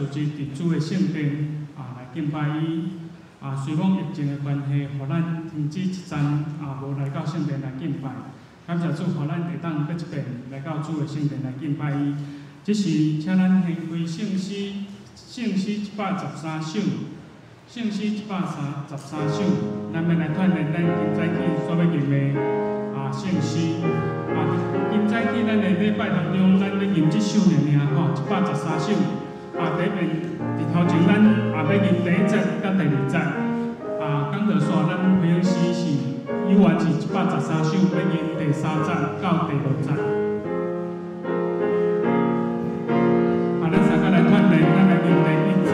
组织伫主的圣殿来敬拜伊。随讲疫情的关系，互咱停止一站无来到圣殿来敬拜。感谢主，互咱会当搁一遍来到主的圣殿来敬拜伊。即是请咱献开圣诗113首，圣诗113首，咱要来锻炼咱今早起所要吟的圣诗。今早起咱的礼拜当中，咱要吟即首尔吼，113首。第一遍伫头前咱要吟第一节甲第二节。讲到说，咱培养诗是以原是113首，要吟第3节到第6节。咱三个来锻炼，咱来吟第1节。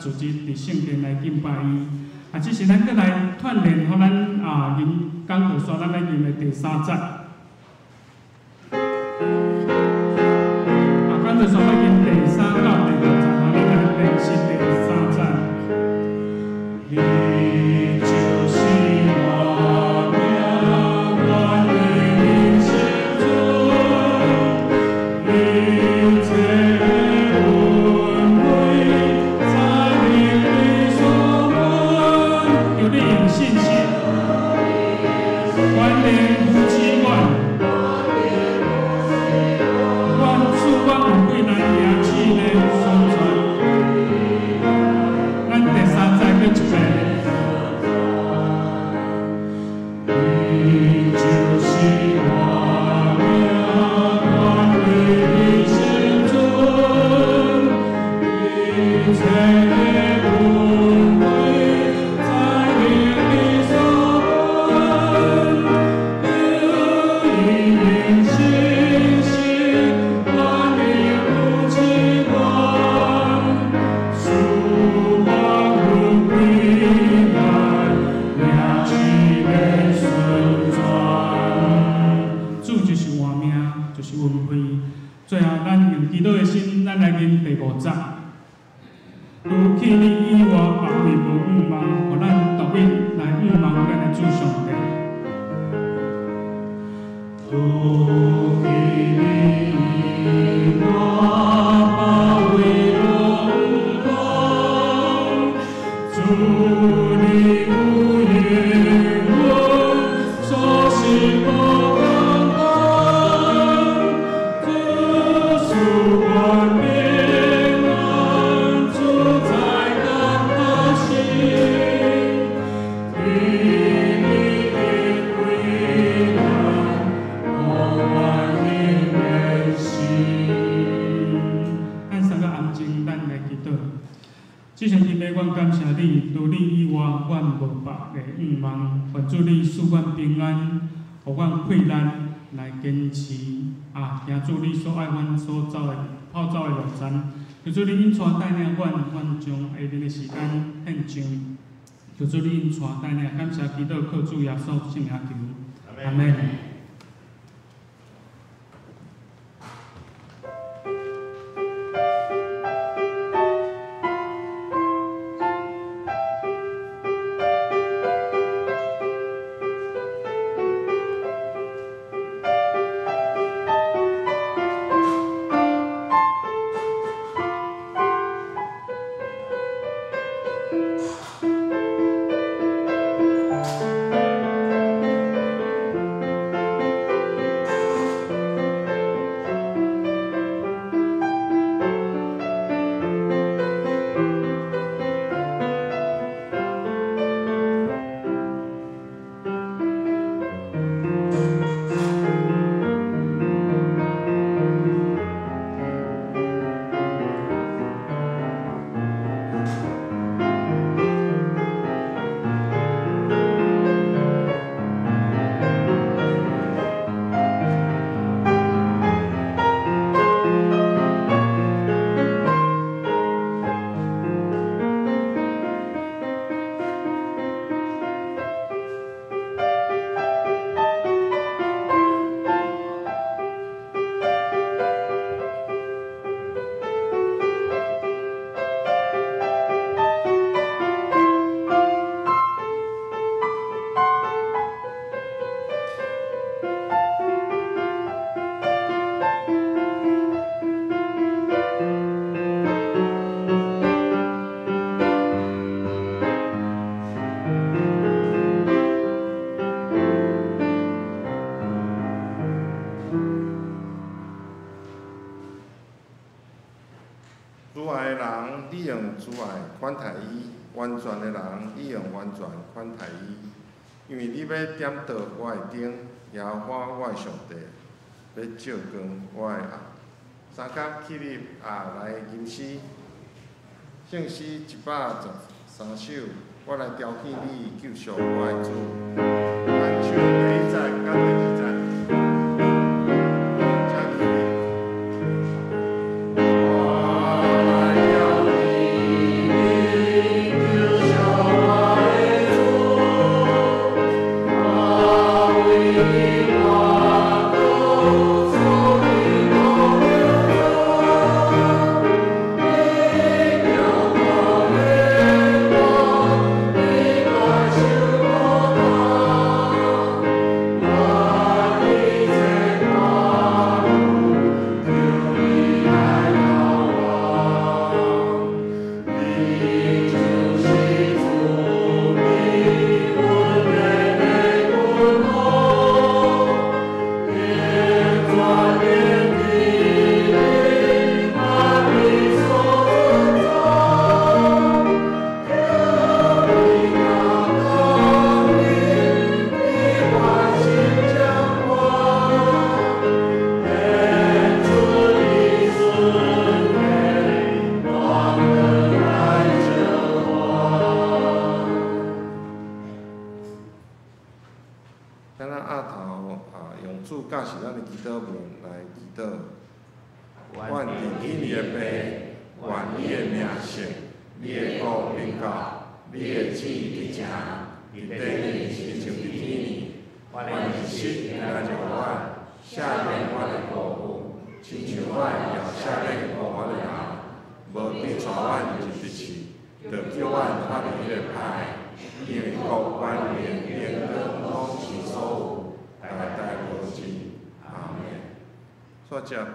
组织伫圣殿来敬拜伊，只是咱搁来锻炼，互咱吟讲道说，咱要吟的第3节。讲道说要吟第3到第6节，咱来练习第3节。你就是我名，我的心中，一切。互阮困难来坚持，行出你所爱阮所走的跑走的路程，求主你引带带领阮将下面的时间献上。求主你引带带领，感谢祈祷靠主耶稣圣名求，阿门。款待伊，完全的人，你用完全款待伊，因为你要点到我的顶，耶和华我的上帝，要照光我的暗。三甲起立来吟诗，圣诗113首，我来调戏你，救赎我的主。咱唱第一节到第二节。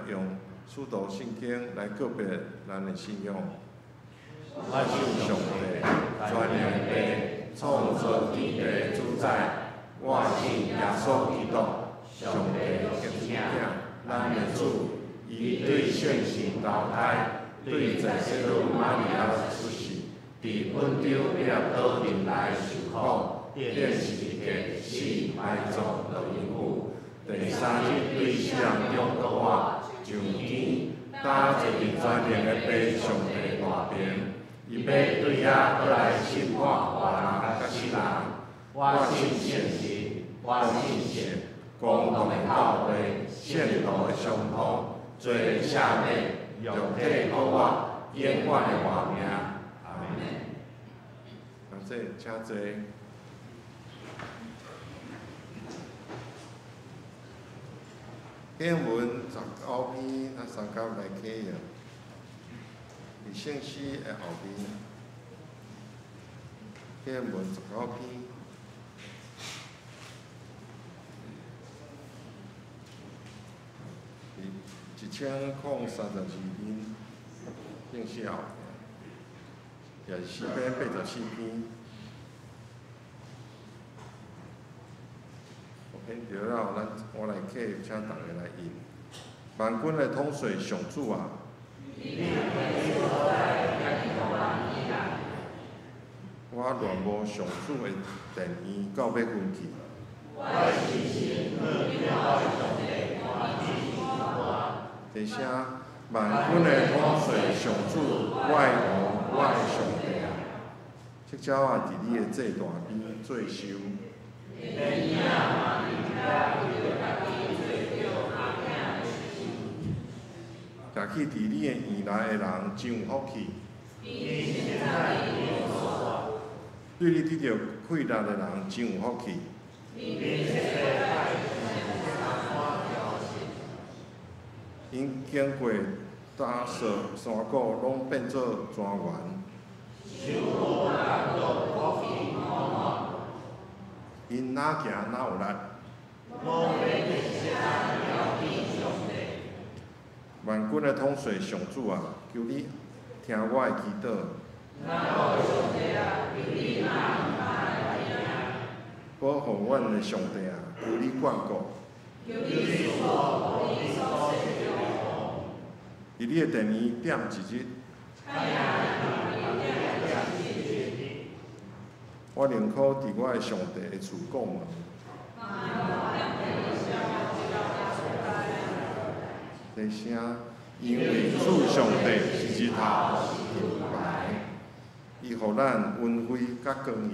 用使徒圣经来告别咱的信仰。我是上帝，全能的创造天地主宰。我信耶稣基督，上帝的圣子，咱的主。伊对圣神投胎，对在圣母玛利亚出世，伫温州被倒人来受苦，变是个死埋葬落阴府。第三日对世人中国我。上天搭坐伫全能的爸上帝大边，伊要对遐倒来审判活人甲死人。我信圣神，我信神，公共的教会，圣道的相通，做赦免，肉体苦我，永远的活命。阿门。感谢，请坐。经文19篇啊，3到来启用。伫圣诗的后面，经文19篇，1032篇，圣诗后面，也是诗篇84篇。OK， 对了，我来启，请大家来引。万军的统帅上主啊！我乱无上主的殿院，到要分去。第声，万军的统帅上主，我的王，我的上帝啊！七鸟啊，伫你的祭坛边做收。也去伫你的院内的人真有福气，对你得到快乐的人真有福气。因经过大雪山谷，拢变做泉源。因哪行哪有力。万军的统帅上主啊，求你听我的祈祷。保护阮的上帝啊，求你眷顾。伫你的殿院点一日。我宁可伫我的上帝的厝讲门。第声，因为主上帝是日头明白，伊予咱温辉甲光荣。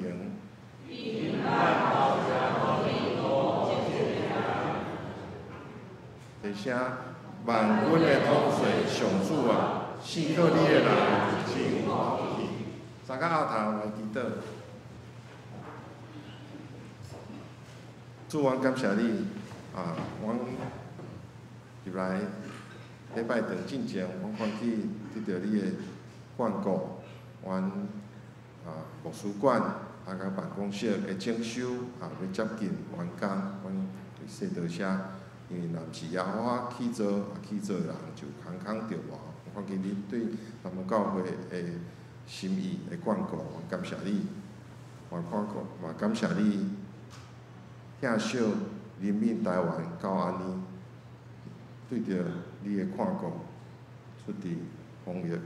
第声，万军的统帅上主啊，信靠你的人真有福气。三个后头来祈祷。主，阮感谢你啊！阮入来礼拜堂进前，阮欢喜得到你的眷顾，阮牧师馆甲办公室的整修要接近完工，阮说多谢，因为若毋是耶和华起造，起造人就空空着活。我看见你对咱们教会的心意的眷顾，我感谢你，我感谢你。疼惜人民台湾到安尼，对着你的看顾，出伫防疫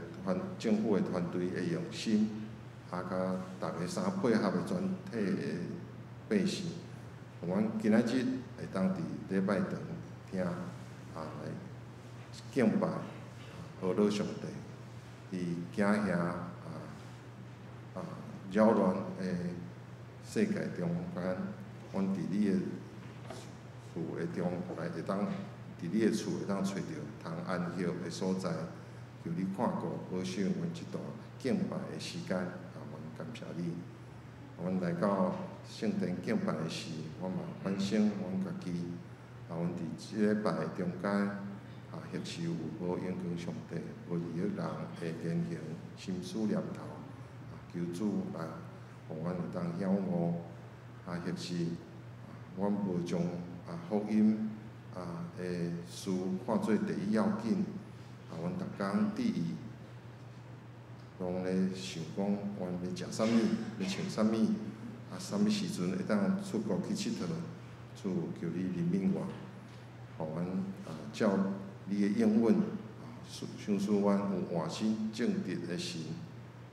政府的团队的用心，甲大家相配合的全体的百姓，阮今仔日会当伫礼拜堂听来敬拜何老上帝，伫惊吓扰乱的世界中间。阮伫你的厝的中来会当，伫你的厝会当找到通安息的所在，求你看顾保守阮一段敬拜的时间，阮感谢你。阮来到圣殿敬拜的时，我嘛反省阮家己，阮伫即礼拜中间或是有无应光上帝，无利益人的言行、心思念头，求主来，互阮会当晓悟。或是阮无将福音的事看做第一要紧，阮逐工伫意，拢咧想讲，阮要食啥物，要穿啥物，啥物时阵会当出国去佚佗，主求你怜悯我，互阮照你的应允，想使阮有换心正直的心，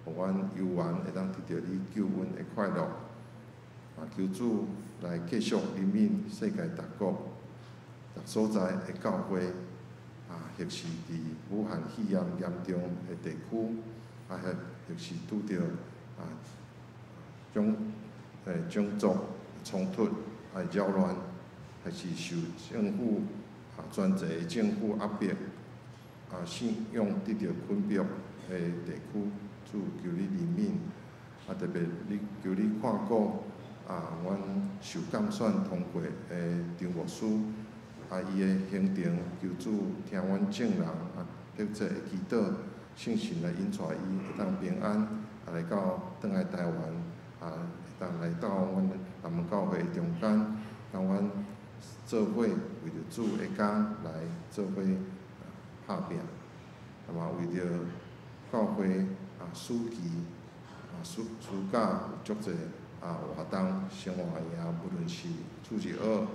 互阮游玩会当得到你救恩的快乐。求主来继续怜悯世界各国、各所在的教会，或是伫武汉肺炎严重的地区，或是拄着种族冲突扰乱，还是受政府专制政府压迫，信仰得到捆绑，的地区，主求你怜悯，特别你求你看顾阮受监选通过的张牧师，伊的行程，求主听阮众人迫切的祈祷，圣神来引带伊会当平安来到转来台湾，会当来到阮南门教会中间，甲阮做伙为着主的工来做伙拍拼，为着教会暑期暑假有足侪活动生活营，无论是主日学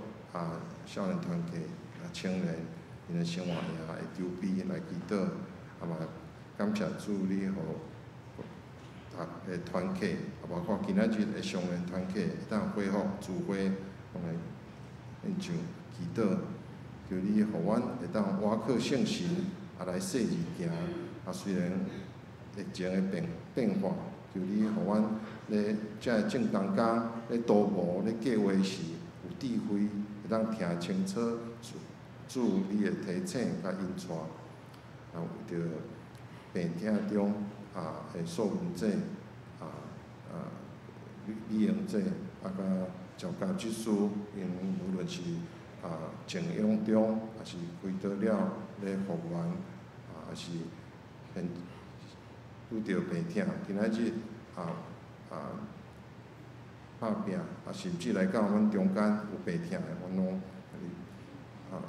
少年团体青年因的生活营的筹备来祈祷，感谢主你互的团契，包括今仔日的少年团契会当恢复聚会，来献上祈祷，求你互阮会当倚靠圣神来说日行。虽然疫情的变化，求你互阮咧遮正当家咧督务咧计划时有智慧，会当听清楚主你的提醒甲引带，为着病痛中的素文者理用者甲照家之事，因无论是静养中，还是开刀了咧复原，还是拄着病痛，今仔日拍拼，甚至来到阮中间有病痛的，阮拢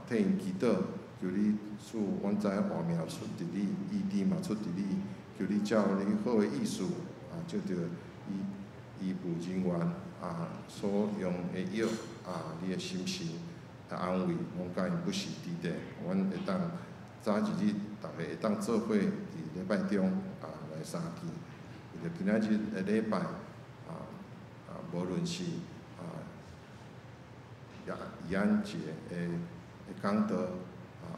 替因祈祷，求你使阮知影活命出伫你，医治嘛出伫你，求你照你好的意思，照着医务人员所用的药你的心神安慰，拢甲因不时伫地，阮会当早一日，逐个会当做伙伫礼拜中来相见，为着今仔日的礼拜无论是宜安节的讲道，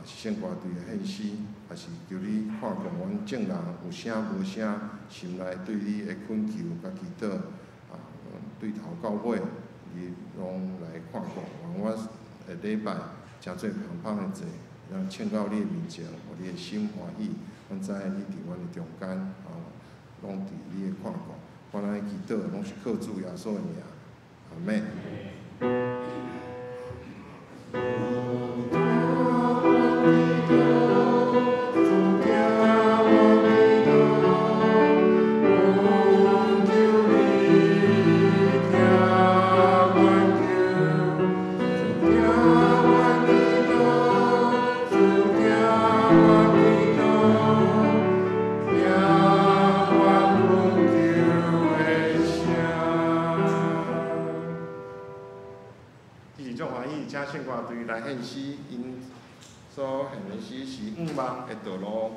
圣歌队的献诗，还是求你看顾阮众人有声无声，心内对你的恳求甲祈祷，对头到尾，你拢来看顾，愿我的礼拜诚做芳芳的坐，让请到你的面前，互你的心欢喜。阮知影你伫阮的中间，拢伫你的看顾。我咱的祈祷拢是靠主耶稣的名，阿门。圣歌队来献诗，因所献的诗是5梦的道路。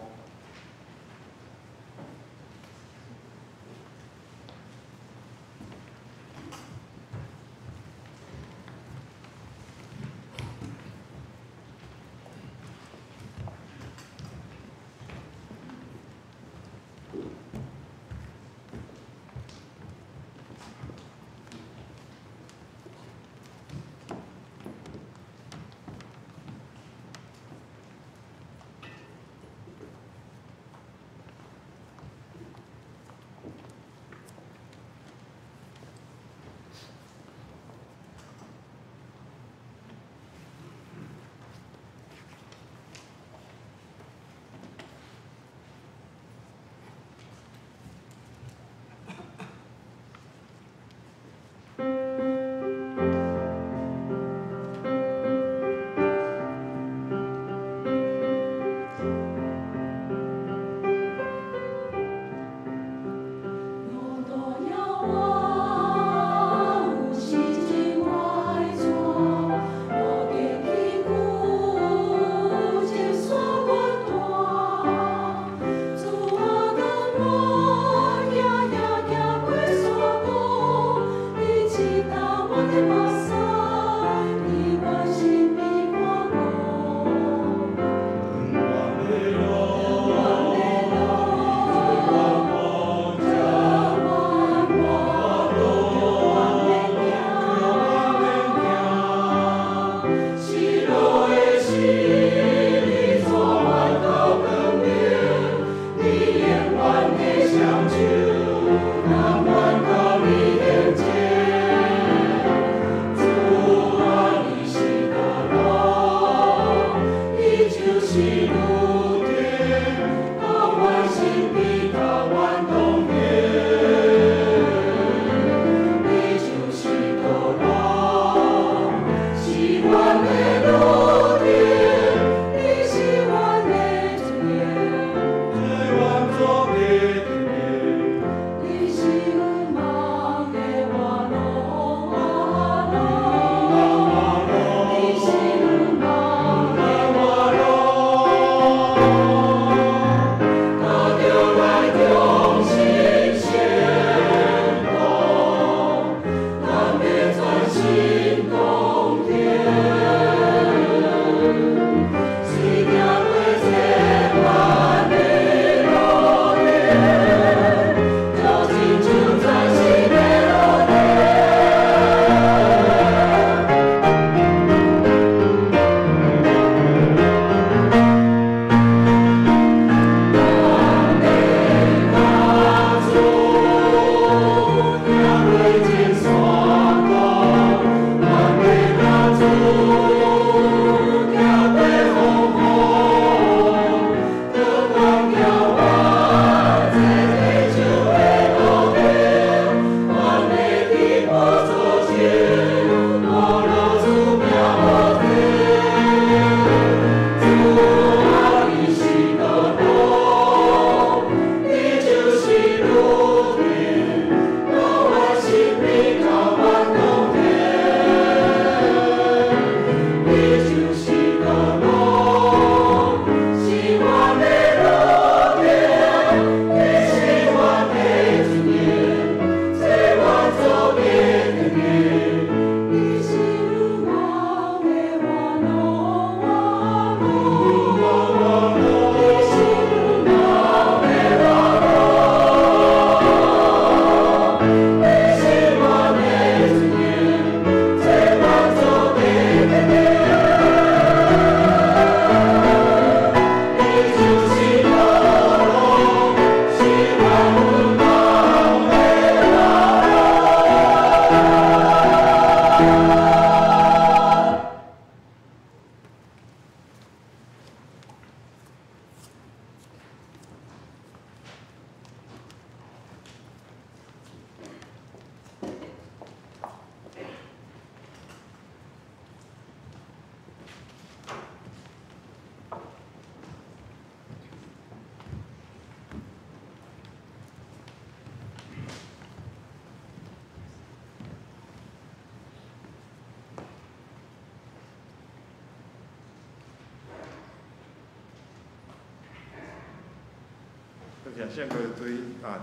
谢献过对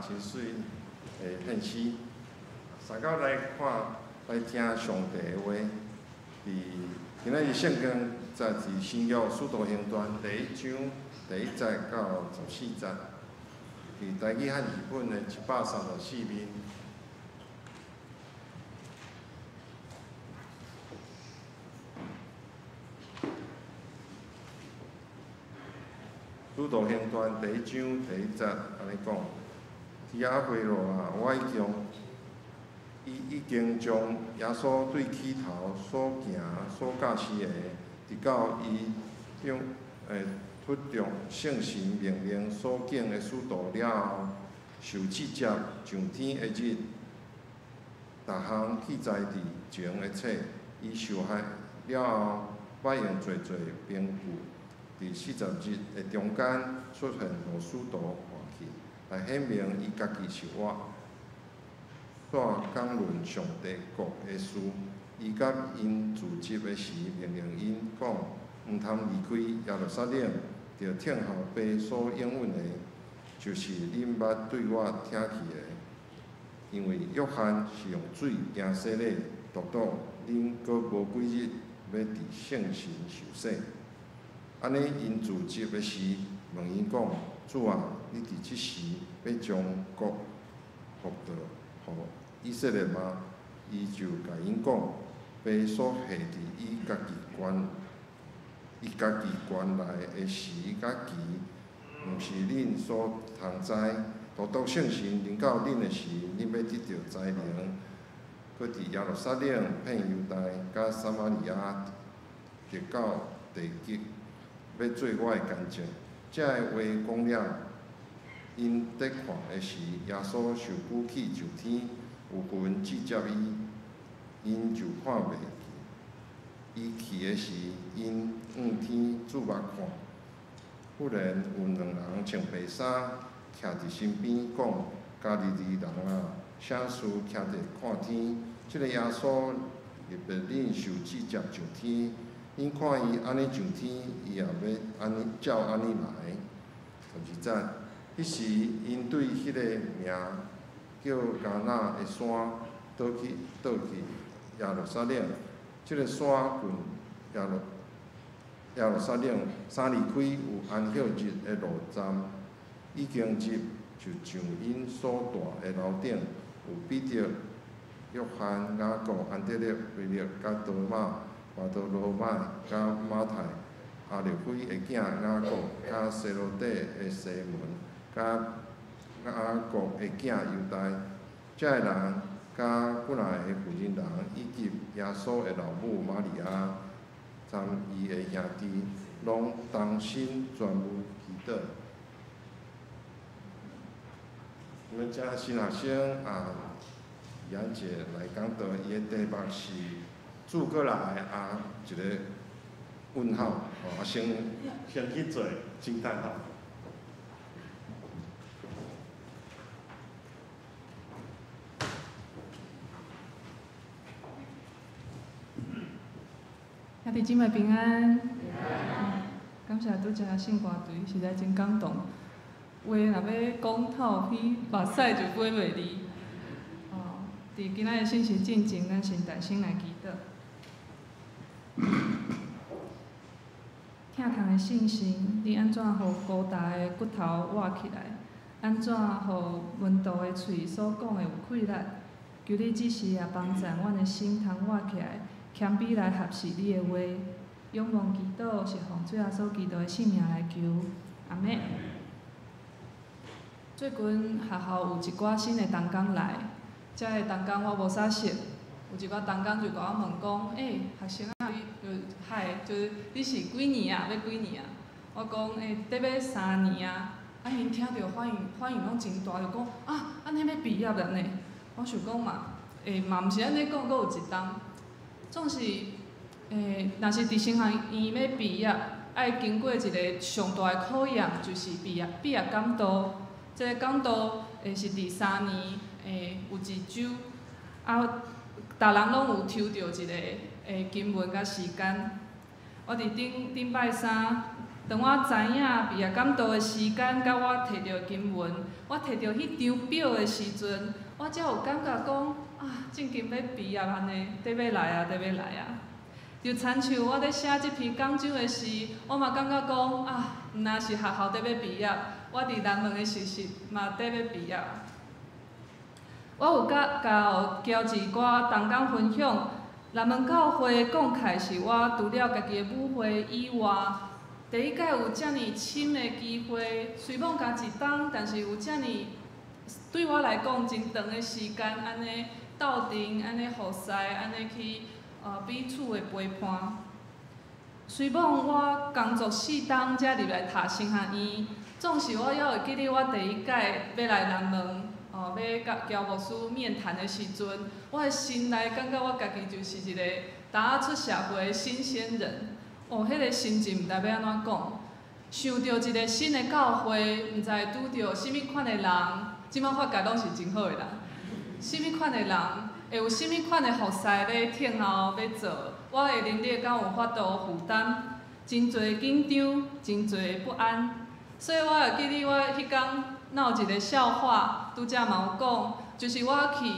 真水的献诗。三到来看来听上帝的话，今仔日圣经在新约使徒行传第1章第1节到14节，台语和日本的134面。使徒行传第1章第1节安尼讲：天阿回路我已经将耶稣对起头所行所教示的，直到伊出中圣神命令所敬的使徒了后，受赐接上天的日，逐项记载伫前的册，伊受害了后，摆用做凭据。伫40日的中间出现无使徒换气，来显明伊家己是我所讲论上帝国的事。伊甲因自执的时，命令因讲，毋通离开耶路撒冷，着听候爸所应允的，就是恁捌对我听去的。因为约翰是用水惊洗礼，独恁阁无几日要伫圣神受洗。安尼，因自执的时，问伊讲：主啊，你伫即时要将国复到互以色列吗？伊就甲因讲：爸所下伫伊家己关内的时甲期，毋是恁所通知。独圣神临到恁的时，恁要得到才能，搁伫耶路撒冷、遍犹大、甲撒玛利亚，直到地极。要做我的见证，这个话讲了，因伫看的时，耶稣受举起上天，有魂接接伊，因就看袂见。伊去的时，因向天注目看，忽然有2人穿白衫，徛伫身边，讲：加利利人啊，啥事徛伫看天？这个耶稣入别恁受接接上天。因看伊安尼上天，伊也要照安尼来。12节，迄时因对迄个名叫迦纳的山倒去耶路撒冷。即个山近耶路撒冷3里开有安息日的路站，已经入就上因所住的楼顶，有彼得、约翰、雅各、安德烈、腓力、甲多马。巴多罗买、甲马太、阿廖斐的囝雅各、甲西罗底的西门、甲雅各的囝犹大，这个人甲本来的妇人人，以及耶稣的老母玛利亚，参伊的兄弟，拢同心全无祈祷。我们这新学生杨姐来讲到伊的题目是。拄过来一个问候，先去做惊叹号。兄弟姊妹平安，感谢拄则圣歌队，实在真感动。话若要讲透篇，目屎就飞袂离。伫今仔日信息进前，咱先大声来祈祷。疼痛的圣神，你安怎互孤大的骨头活起来？安怎互问道的喙所讲的有气力？求你即时也帮助阮的心通活起来，谦卑来合适你的话。仰望祈祷是奉主耶稣基督的性命来求，阿们。最近学校有一寡新的同工来，遮个同工我无啥熟，有一寡同工就甲我问讲，学生啊，就是你是几年啊？要几年啊？我讲得要3年啊。因听到反应拢真大，就讲安尼要毕业了呢。我想讲嘛，嘛毋是安尼讲，阁有一冬。总是若是伫神学院要毕业，爱经过一个上大的考验，就是毕业讲道。这个讲道是第3年有一周，逐人拢有抽到一个经文甲时间。我伫顶摆三，当我知影毕业感动的时间，甲我摕到经文，我摕到迄张表的时阵，我才有感觉讲啊，正经要毕业安尼，得要来啊，得要来啊。就亲像我咧写即篇讲章的时，我嘛感觉讲啊，毋若是学校得要毕业，我伫南门的实习嘛得要毕业。我有甲交一寡同工分享，南门教会讲起是我除了家己的舞会以外，第一届有遮尔深的机会，虽讲加一冬，但是有遮尔对我来讲真长的时间，安尼斗阵，安尼互使，安尼去彼此的陪伴。虽讲我工作4冬才入来读神学院，总是我还会记得我第一届要来南门。要甲交牧师面谈的时阵，我的心内感觉我家己就是一个刚出社会的新鲜人。迄个心情毋知要安怎讲。想到一个新的教会，毋知拄着甚物款的人，即摆发觉拢是真好的人。甚物款的人，会有甚物款的服侍咧，听候要做，我的能力敢有法度负担？真侪紧张，真侪不安。所以我会记得我迄天。若有一个笑话，拄则嘛有讲，就是我去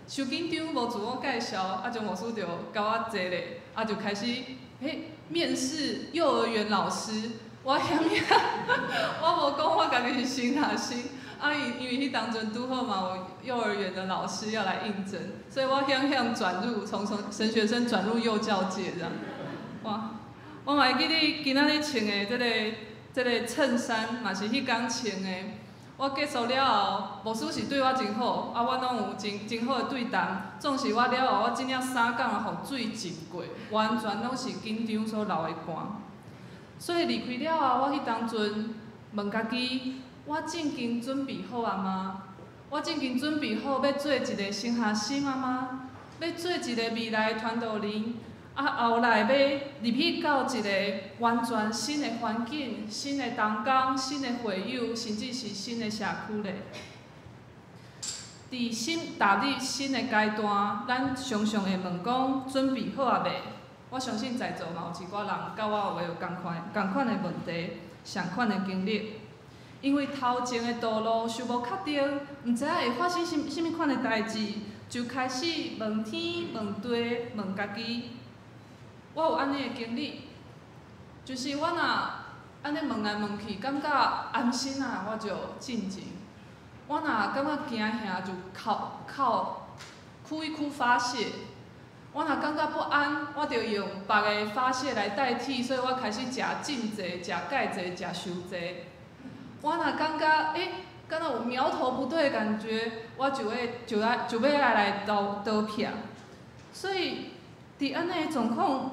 伤紧张，无自我介绍，钟牧师就甲我坐咧，就开始面试幼儿园老师。我险险，我无讲我家己是新学生，因为迄当阵拄好嘛有幼儿园的老师要来应征，所以我险险转入从神学生转入幼教界这样。哇！我嘛会记得今仔日穿的这个衬衫嘛是迄天穿的。我结束了后，牧师是对我真好，我拢有真好的对谈。总是我了后，我真正3工互水浸过，完全拢是紧张所流的汗。所以离开了后，我迄当阵问家己：我正经准备好啊吗？我正经准备好要做一个神学生啊吗？要做一个未来的传道人？后来要入去到一个完全新的环境、新的同工、新的会友，甚至是新的社区咧。踏入新的阶段，咱常常会问讲准备好啊未？我相信在座嘛有一寡人甲我有同款的问题、相款的经历。因为头前的道路尚无确定，毋知影会发生甚物款的代志，就开始问天、问地、问家己。我有安尼的经历，就是我若安尼问来问去，感觉安心啊，我就进前；我若感觉惊吓，就哭一哭发泄；我若感觉不安，我就用别个发泄来代替，所以我开始食进济、食钙济、食伤济。我若感觉敢若有苗头不对的感觉，我就要来倒撇。所以伫安尼的状况。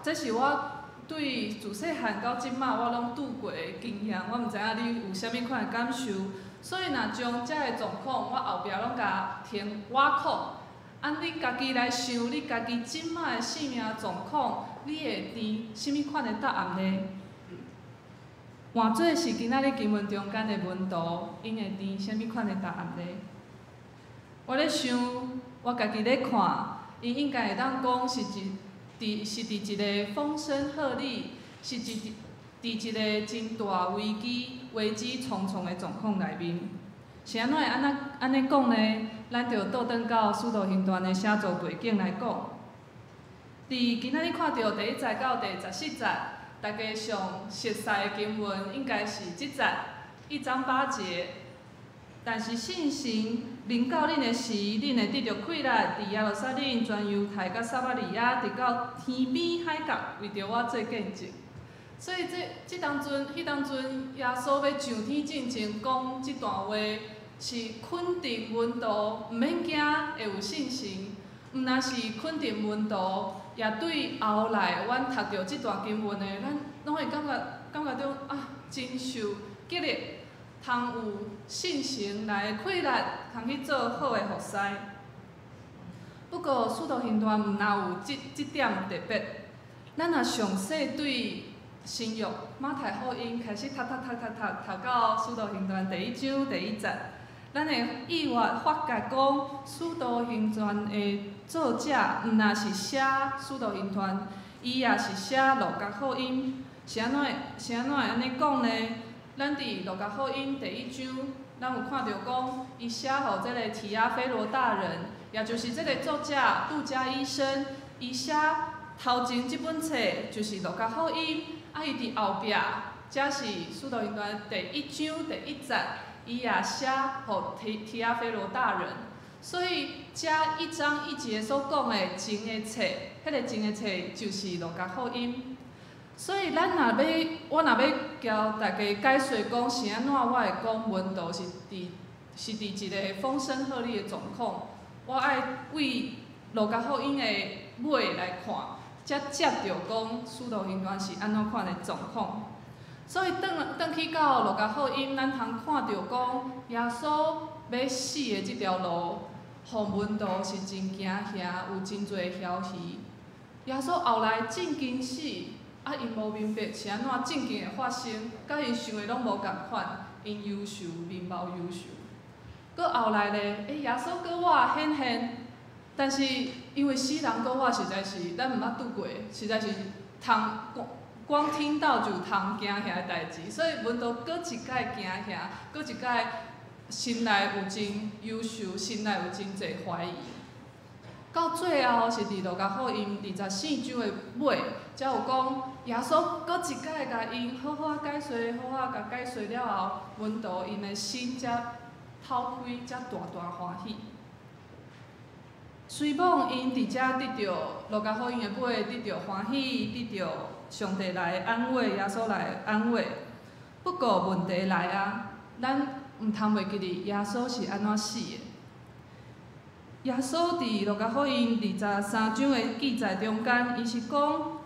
这是我对自细汉到即马我拢拄过的经验，我毋知影你有啥物款的感受。所以若将遮个状况，我后壁拢甲填挖空，你家己来想，你家己即马的生命状况，你会伫啥物款的答案呢？换做是今仔日经文中间的文图，因会伫啥物款的答案呢？我咧想，我家己咧看，伊应该会当讲是伫一个风声鹤唳，是伫一个真大危机重重的状况内面。是安怎会安尼讲呢？咱就倒转到《使徒行传》的写作背景来讲。伫今仔日看到第1节到第14节，大家上熟悉的经文应该是即节1章8节。但是信神临到恁的时，恁会得到气力，伫耶路撒冷、全犹太甲撒玛利亚，直到天边海角，为着我做见证。所以迄当阵，耶稣要上天进前讲即段话，是肯定门徒毋免惊，会有信心。毋但是肯定门徒，也对后来阮读到即段经文的，咱拢会感觉到真受激励。通有信心来气力，通去做好的服侍。不过，使徒行传毋若有即点特别，咱若详细对新约马太福音开始读到使徒行传第1章第1节，咱会意外发觉讲，使徒行传的作者毋若是写使徒行传，伊也是写路加福音。是安怎会安尼讲呢？咱伫路加福音第1章，咱有看到讲，伊写互这个提亚非罗大人，也就是这个作者杜加医生，伊写头前即本册就是路加福音，啊伊伫后壁，则是使徒行传第1章第1节，伊也写互提亚非罗大人。所以，遮1章1节所讲的前的册，迄个前的册就是路加福音。所以，我若要交大家解说讲是安怎，我会讲文道是伫一个风声鹤唳的状况。我爱为路加福音的尾来看，才接着讲使徒行传是安怎款的状况。所以转去到路加福音，咱通看到讲耶稣要死的即条路，互门徒是真惊吓，有真侪枵鱼。耶稣后来真惊死。啊，因无明白是安怎正经会发生，甲因想的拢无共款，因忧愁，面貌忧愁。搁后来咧，耶稣搁我显现，但是因为死人搁我实在是咱毋捌拄过，实在是光听到就通惊吓的代志，所以门徒搁一摆惊吓，搁一摆心内有真忧愁，心内有真侪怀疑。到最后是伫路加福音24章的尾，才有讲耶稣搁一摆甲因好好解说，好好甲解说了后，门徒因的心才透开，才大大欢喜。虽望因伫遮得到路加福音的尾，得到欢喜，得到上帝来安慰，耶稣来安慰。不过问题来啊，咱毋通袂记哩，耶稣是安怎死的？耶稣伫路加福音23章的记载中间，伊是讲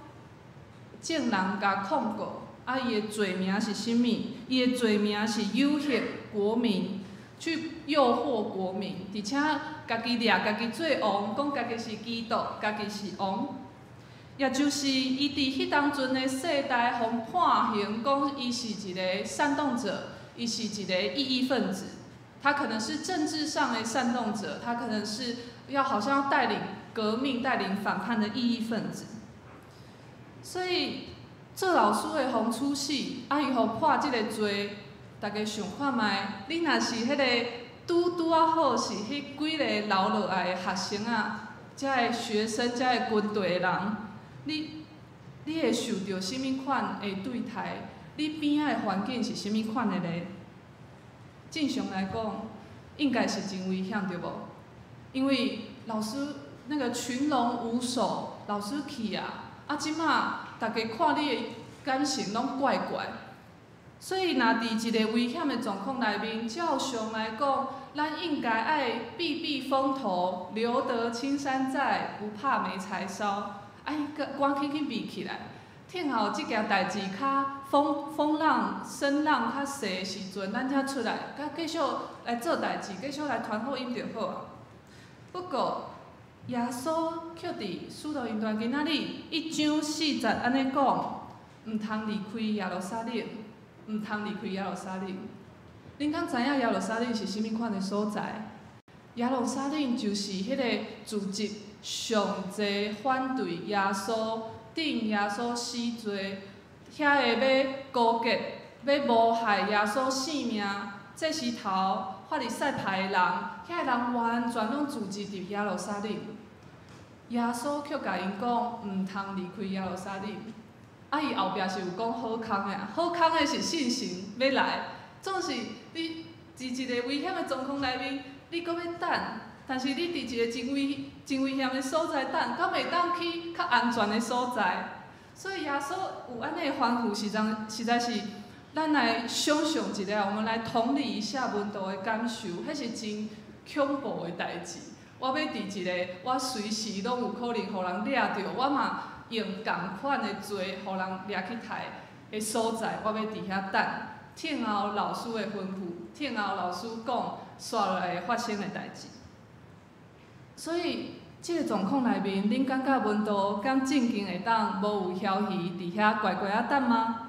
证人甲控告，啊，伊的罪名是啥物？伊的罪名是诱惑国民，去诱惑国民，而且家己掠家己做王，讲家己是基督，家己是王。也就是伊伫迄当阵的世代，互判刑，讲伊是一个煽动者，伊是一个异议分子。他可能是政治上的煽动者，他可能是好像要带领革命、带领反叛的异议分子。所以做老师的互处死，啊，伊互判即个罪，大家想看卖，你若是迄个拄啊好是迄几个留落来的学生啊，遮个学生、遮个军队的人，你会受到什物款的对待？你边仔的环境是什物款的咧？正常来讲，应该是真危险，对无？因为老师那个群龙无首，老师去啊，即马大家看你的感情拢怪怪，所以若伫一个危险的状况内面，照常来讲，咱应该爱避避风头，留得青山在，不怕没柴烧，赶紧去避起来。听候即件代志较风浪、声浪较细的时阵，咱才出来，继续来做代志，继续来传福音就好啊。不过，耶稣却伫使徒行传今仔日1章4节安尼讲，毋通离开耶路撒冷，毋通离开耶路撒冷。恁敢知影耶路撒冷是啥物款的所在？耶路撒冷就是迄个组织上侪反对耶稣。顶耶稣死罪，遐个要勾结、要谋害耶稣性命，这时头法利赛派的人，遐个人完全拢聚集伫耶路撒冷。耶稣却甲因讲，毋通离开耶路撒冷。伊后壁是有讲好康的，好康的是信心要来，总是你伫一个危险的状况内面，你搁要等。但是你伫一个真危险的所在等，敢袂当去较安全的所在？所以耶稣有安尼的吩咐，实在是，咱来想象一下，我们来同理一下门徒的感受，迄是真恐怖的代志。我要伫一个我随时拢有可能互人掠着，我嘛用共款的罪互人掠去杀的所在，我要伫遐等，听候老师的吩咐，听候老师讲刷落来发生的代志。所以，即个状况内面，恁感觉门徒敢正经会当无有枵鱼伫遐乖乖啊等吗？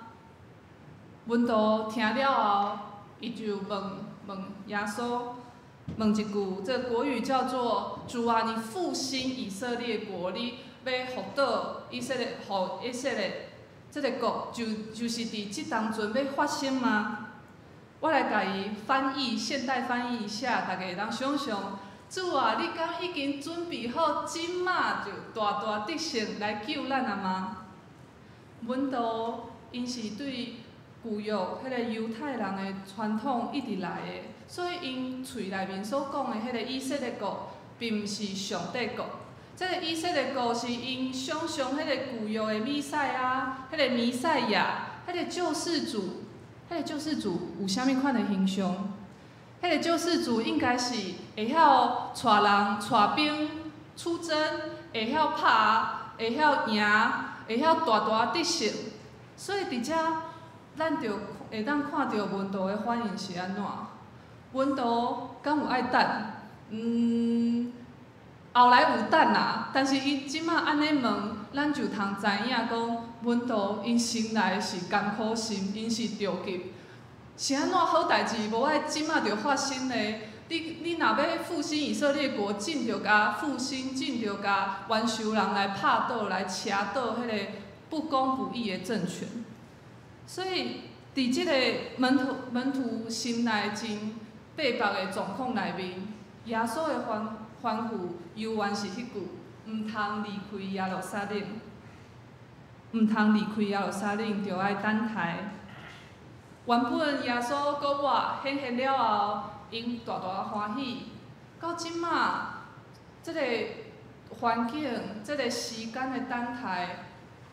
门徒听了后，伊就问耶稣，问一句，这个国语叫做“主啊，你复兴以色列国，你要复倒以色列，互以色列，这个国就是伫即当阵要发生吗？我来甲伊翻译，现代翻译一下，大家会当想象。主啊，你敢已经准备好即马就大大得胜来救咱啊吗？阮都因是对旧约迄个犹太人的传统一直来的，所以因喙内面所讲的迄个以色列国，并毋是上帝国。这个以色列国是因想象迄个旧约的弥赛亚，迄个弥赛亚，迄个救世主，迄个救世主有啥物款的形象？迄个救世主应该是会晓带人、带兵出征，会晓拍，会晓赢，会晓大大得胜。所以伫遮，咱就会当看到文道的反应是安怎？文道敢有爱等？后来有等啦，但是伊即马安尼问，咱就通知影讲，文道因心内是艰苦心，因是着急。是安怎好代志无爱即马就发生咧？你若要复兴以色列国，尽着甲复兴，尽着甲元首人来拍倒、来车倒迄个不公不义的政权。所以伫即个门徒心内真逼迫的状况内面，耶稣的吩咐犹原是迄句：毋通离开耶路撒冷，毋通离开耶路撒冷，着爱等待。原本耶稣搁我显现了后，因大大欢喜。到即马，即个环境、即个时间的等待，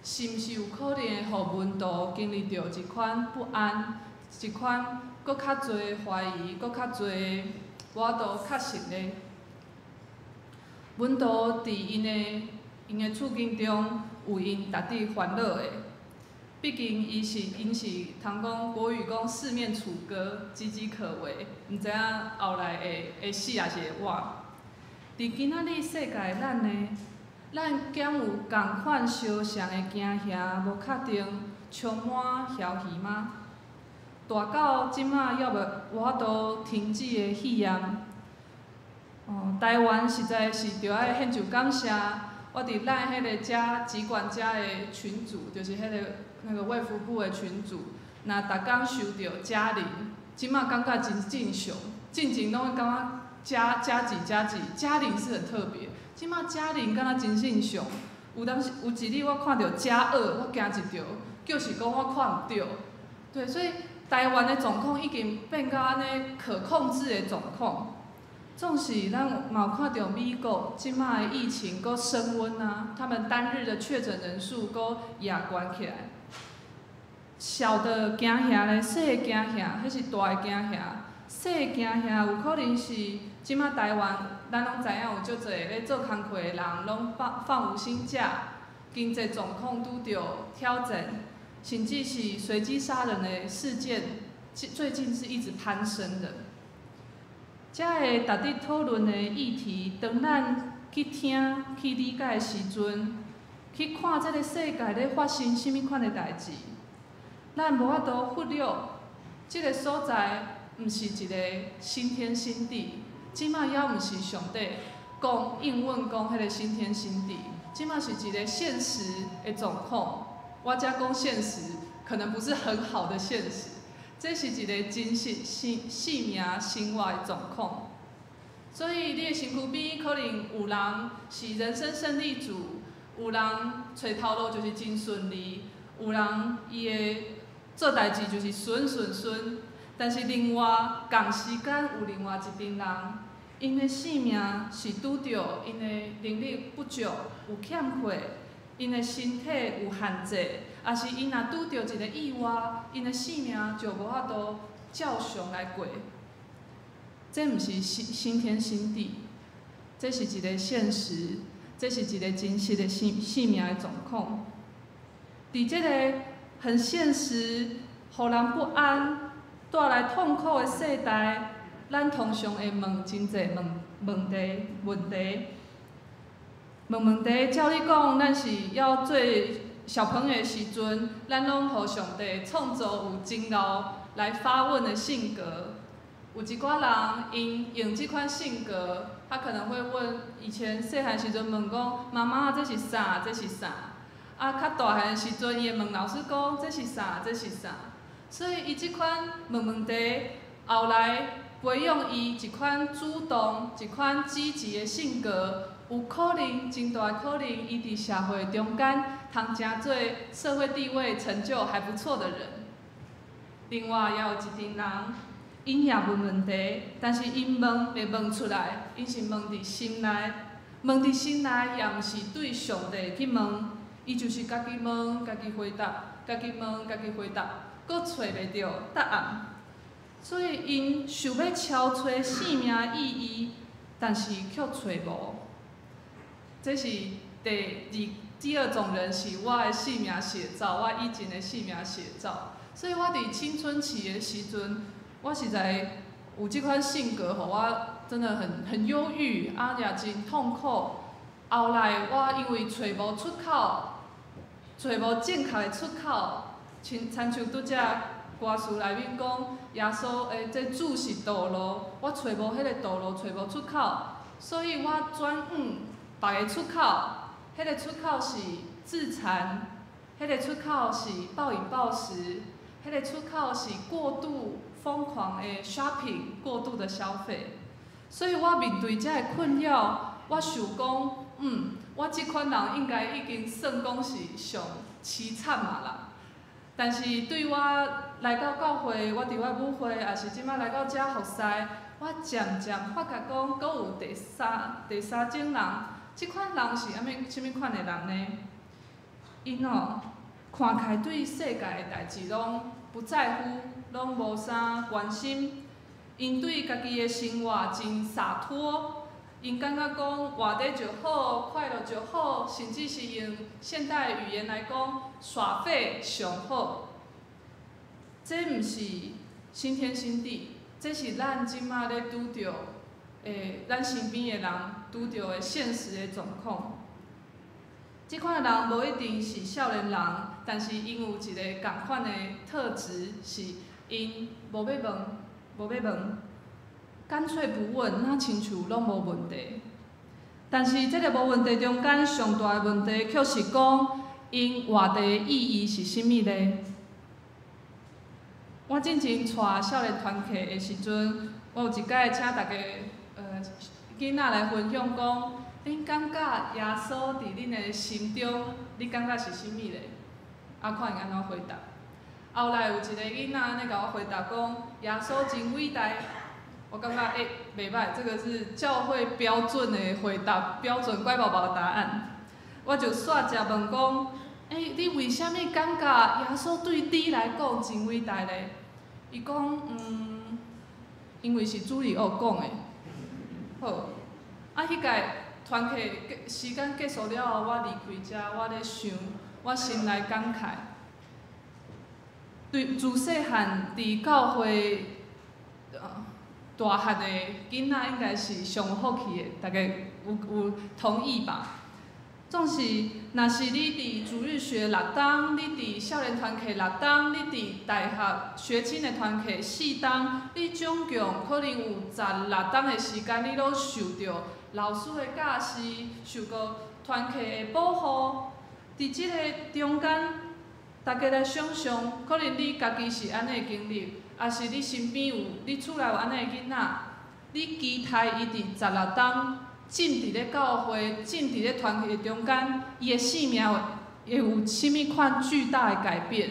是毋是有可能会互文道经历到一款不安，一款搁较侪怀疑，搁较侪我都确实咧。文道伫因的处境中，有因值得烦恼的。毕竟因是通讲国语讲四面楚歌，岌岌可危，毋知影后来会死也是会活。伫今仔日世界咱敢有共款相像的惊吓、无确定、充满遐疑吗？大到即马还无法度停止的肺炎，台湾实在是着爱献上感谢。我伫咱迄个遮疾管遮的群组，就是那个卫福部的群组，若逐工收到家人，即马感觉真正常，进前拢会感觉家人是很特别，即马家人敢若真正常。有一日我看到家恶，我惊一跳，就是讲我看毋到。对，所以台湾的状况已经变到安尼可控制的状况。纵使咱嘛有看到美国即马的疫情搁升温啊，他们单日的确诊人数搁也悬起来。小的惊吓咧，小的惊吓，迄是大的惊吓。小的惊吓有可能是即马台湾，咱拢知影有足侪咧做工课的人拢放无薪假，经济状况拄着挑战，甚至是随机杀人的事件，最近是一直攀升的。遮个值得讨论的议题，当咱去听、去理解的时阵，去看这个世界咧发生甚物款的代志，咱无法度忽略，这个所在毋是一个新天新地，即马也毋是上帝讲应允讲迄个新天新地，即马是一个现实的状况。我遮讲现实，可能不是很好的现实。这是一个真实性命生活的状况，所以你的身躯边可能有人是人生胜利组，有人找头路就是真顺利，有人伊的做代志就是顺，但是另外同时间有另外一群人，因的性命是拄着因的能力不足，有欠缺，因的身体有限制。也是因若拄着一个意外，因的生命就无法度照常来过。这毋是新天新地，这是一个现实，这是一个真实的生命的状况。伫这个很现实、互人不安、带来痛苦的世代，咱通常会问真侪问题。问题，照你讲，咱是要做小朋友的时阵，咱拢互上帝创造有真柔来发问的性格。有一寡人因用这款性格，他可能会问以前细汉时阵问讲：妈妈，这是啥？这是啥？较大汉的时阵，伊会问老师讲这是啥，这是啥。所以伊即款问题，后来培养伊一款主动、一款积极的性格，有可能真大的可能，伊伫社会中间，通成做社会地位成就还不错的人。另外，也有一群人，因也问问题，但是因问袂问出来，因是问伫心内，问伫心内，也毋是对上帝去问，伊就是家己问，家己回答，家己问，家己回答，阁找袂到答案。所以因想要超找生命意义，但是却找无。这是第二种人，是我的生命写照，我以前的生命写照。所以我伫青春期的时阵，我实在有这款性格，互我真的很忧郁，也真痛苦。后来我因为找无出口，找无正确的出口，亲像拄则歌词内面讲，耶稣的这主是道路，我找无迄个道路，找无出口，所以我转往别个出口，迄个出口是自残，迄个出口是暴饮暴食。迄个出口是过度疯狂的 shopping， 过度的消费，所以我面对这个困扰，我想讲，我这款人应该已经算讲是上凄惨啊啦。但是对我来到教会，我伫我母会，也是即摆来到遮服侍，我渐渐发觉讲，阁有第三种人，即款人是啥物款的人呢？因看开对世界的代志拢不在乎，拢无啥关心。因对家己的生活真洒脱，因感觉讲活得就好，快乐就好，甚至是用现代语言来讲，耍废上好。这毋是新天新地，这是咱即马咧拄着咱身边的人拄着的现实的状况。即款的人无一定是少年人，但是因有一个共款的特质，是因无要问，干脆不问，那亲像拢无问题。但是这个无问题中间上大的问题，却是讲因活地的意义是啥物呢？我之前带少年团契的时阵，我有一摆请大家囡仔来分享讲。恁感觉耶稣伫恁的心中，你感觉是啥物咧？看因安怎回答。后来有一个囡仔安尼甲我回答讲，耶稣真伟大。我感觉袂歹，这个是教会标准的回答，标准乖宝宝的答案。我就煞只问讲，你为虾米感觉耶稣对你来讲真伟大咧？伊讲，因为是主日学讲的。好，迄个。团契时间结束了后，我离开遮，我咧想，我心内感慨。对，自细汉伫教会，大汉的囡仔应该是上有福气的，大家有同意吧？总是，若是你伫主日学6档，你伫少年团契6档，你伫大学学青的团契4档，你总共可能有16档的时间，你拢受到。老师的教示，受过团契的保护，伫即个中间，大家来想象，可能你家己是安尼的经历，也是你身边有你厝内有安尼的囡仔，你期待伊伫16档浸伫咧教会、浸伫咧团契中间，伊的生命会有啥物款巨大的改变？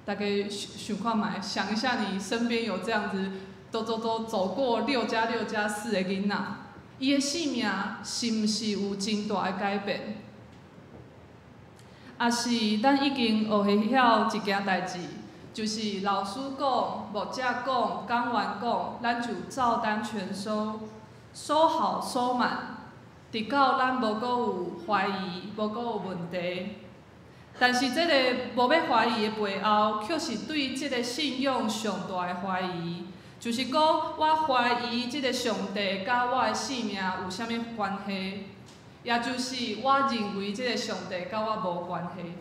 大家想看觅，想一下你身边有这样子，都走过6+6+4的囡仔。伊的生命是毋是有真大的改变？也是咱已经学会晓一件代志，就是老师讲、牧者讲、讲员讲，咱就照单全收，收好收满，直到咱无阁有怀疑，无阁有问题。但是这个无要怀疑的背后，却是对这个信仰上大的怀疑。就是讲，我怀疑即个上帝甲我的生命有啥物关系，也就是我认为即个上帝甲我无关系。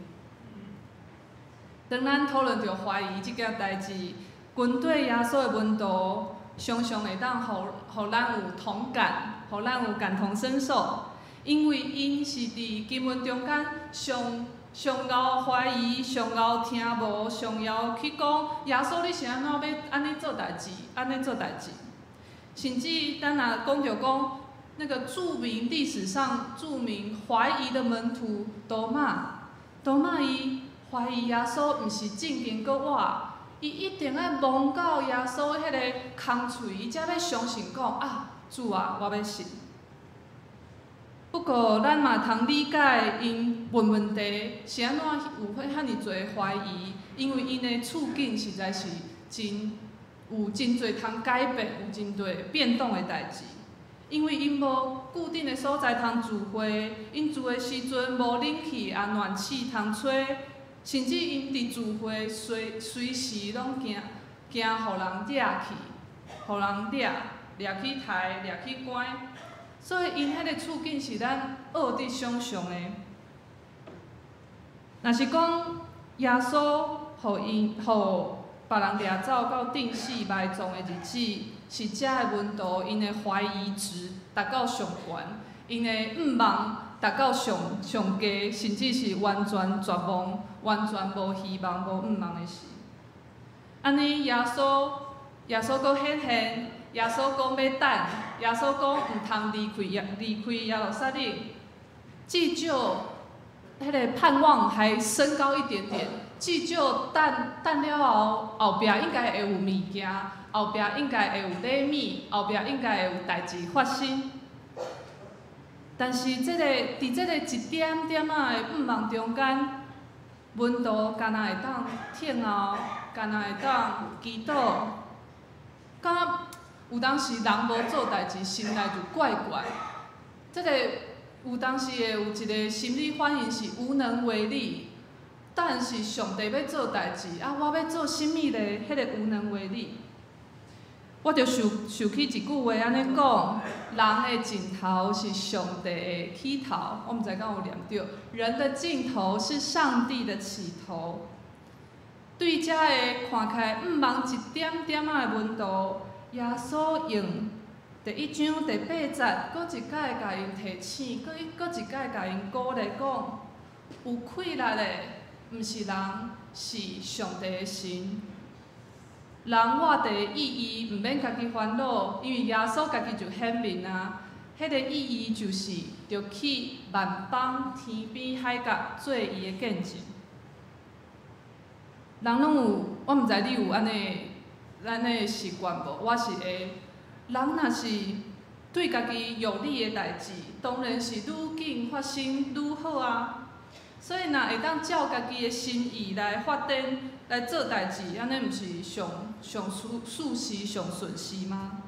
当咱讨论着怀疑即件代志，军队耶稣的温度常常会当互咱有同感，互咱有感同身受。因为因是伫经文中间上后怀疑、上后听无、上后去讲耶稣你是安怎要安尼做代志、安尼做代志，甚至咱若讲着讲那个历史上著名怀疑的门徒多马伊怀疑耶稣毋是正经搁活，伊一定要摸到耶稣迄个空喙，伊才要相信讲啊，主啊，我要信。不过，咱嘛通理解因问题是安怎有遐尼侪怀疑，因为因的处境实在是有真侪通改变、有真侪变动的代志。因为因无固定的所在通聚会，因住的时阵无冷气也暖气通吹，甚至因伫聚会随时拢惊互人掠去，互人掠去抬、掠去关。所以，因迄个处境是咱恶得想象的。若是讲耶稣互别人掠走到定死埋葬的日子，是遮的门徒因的怀疑值达到上悬，因的毋望达到上低，甚至是完全绝望、完全无希望、无毋望的事。安尼，耶稣搁显现。耶稣讲要等，耶稣讲毋通离开耶路撒冷，至少迄个盼望还升高一点点，至少等了后壁应该会有物件，后壁应该会有礼物，后壁应该会有代志发生。但是伫这个一点点仔的毋望中间，门徒敢若会当听候，敢若会当祈祷，敢有当时人无做代志，心内就怪怪。有当时会有一个心理反应是无能为力，但是上帝要做代志，我要做甚物咧？迄个无能为力，我就想起一句话安尼讲：人的尽头是上帝的起头。我毋知敢有念对，人的尽头是上帝的起头。对遮个看起来毋望一点点仔的门徒。耶稣用第1章第8节，搁一届甲因提醒，搁一届甲因鼓励讲，有气力的，毋是人，是上帝的神。人活地的意义，毋免家己烦恼，因为耶稣家己就显明啊。迄个意义就是，着去万邦、天边、海角做伊的见证。人拢有，我毋知你有安尼。咱的习惯无，我是会。人若是对家己有利的代志，当然是愈紧发生愈好啊。所以若会当照家己的心意来发展、来做代志，安尼毋是上事实、上顺时吗？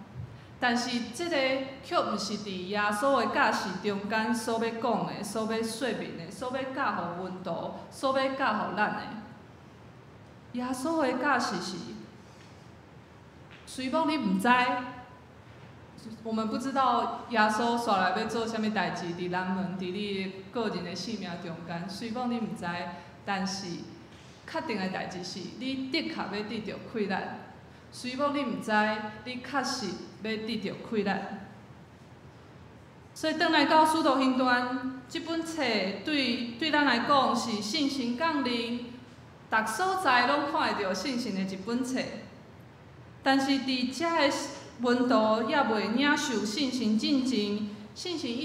但是这个却毋是伫耶稣的教示中间所要讲的、所要说明的、所要教互门徒、所要教互咱的。耶稣的教示是。虽讲你毋知，我们不知道耶稣煞来要做啥物代志，伫咱们伫你个人的性命中间。虽讲你毋知，但是确定的代志是，你的确要得到快乐。虽讲你毋知，你确实要得到快乐。所以，转来到《使徒行传》这本册，对咱来讲是信心降临，逐所在拢看会到信心的一本册。但是伫遮的门徒也未领受信心进前，信心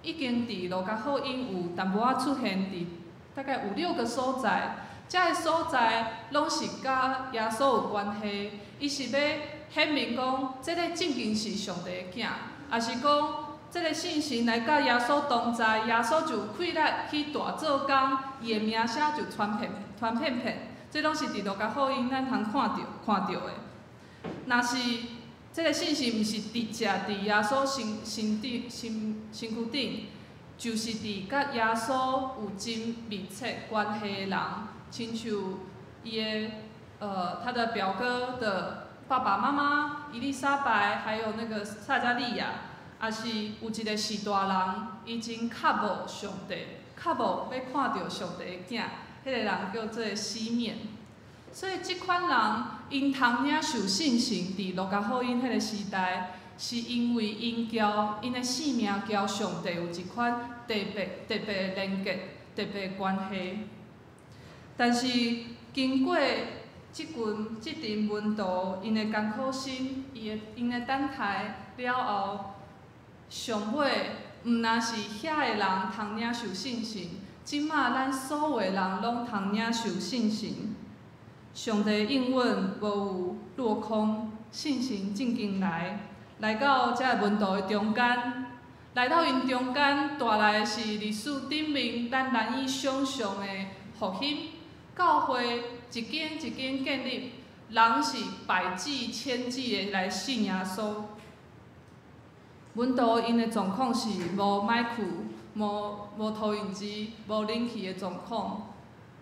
已经伫路加福音有淡薄仔出现伫大概有6个所在，遮个所在拢是甲耶稣有关系。伊是要显明讲，这个正经是上帝的囝，也是讲这个信心来甲耶稣同在，耶稣就有快乐去大做工，伊的名声就传遍。这拢是伫路加福音咱通看到的。若是这个信息毋是直接伫耶稣身躯顶，就是伫甲耶稣有真密切关系的人，亲像伊的他的表哥的爸爸妈妈伊丽莎白，还有那个撒加利亚，也是有一个士大人，伊真较无上帝，较无要看到上帝的囝，迄个人叫做西面。所以，即款人因通领受信心，伫路加福音迄个时代，是因为因的性命交上帝有一款特别的连结、特别的关系。但是经过即阵问道，因的艰苦心，因的等待了后，上尾毋若是遐个人通领受信心，即马咱所有的人拢通领受信心。上帝应允无有落空，信心正经来到这个问道的中间，来到因中间带来的是历史顶面咱难以想象的复兴。教会一间一间建立，人是百计千计的来信耶稣。阮岛因的状况是无麦克、无投影机、无冷气的状况，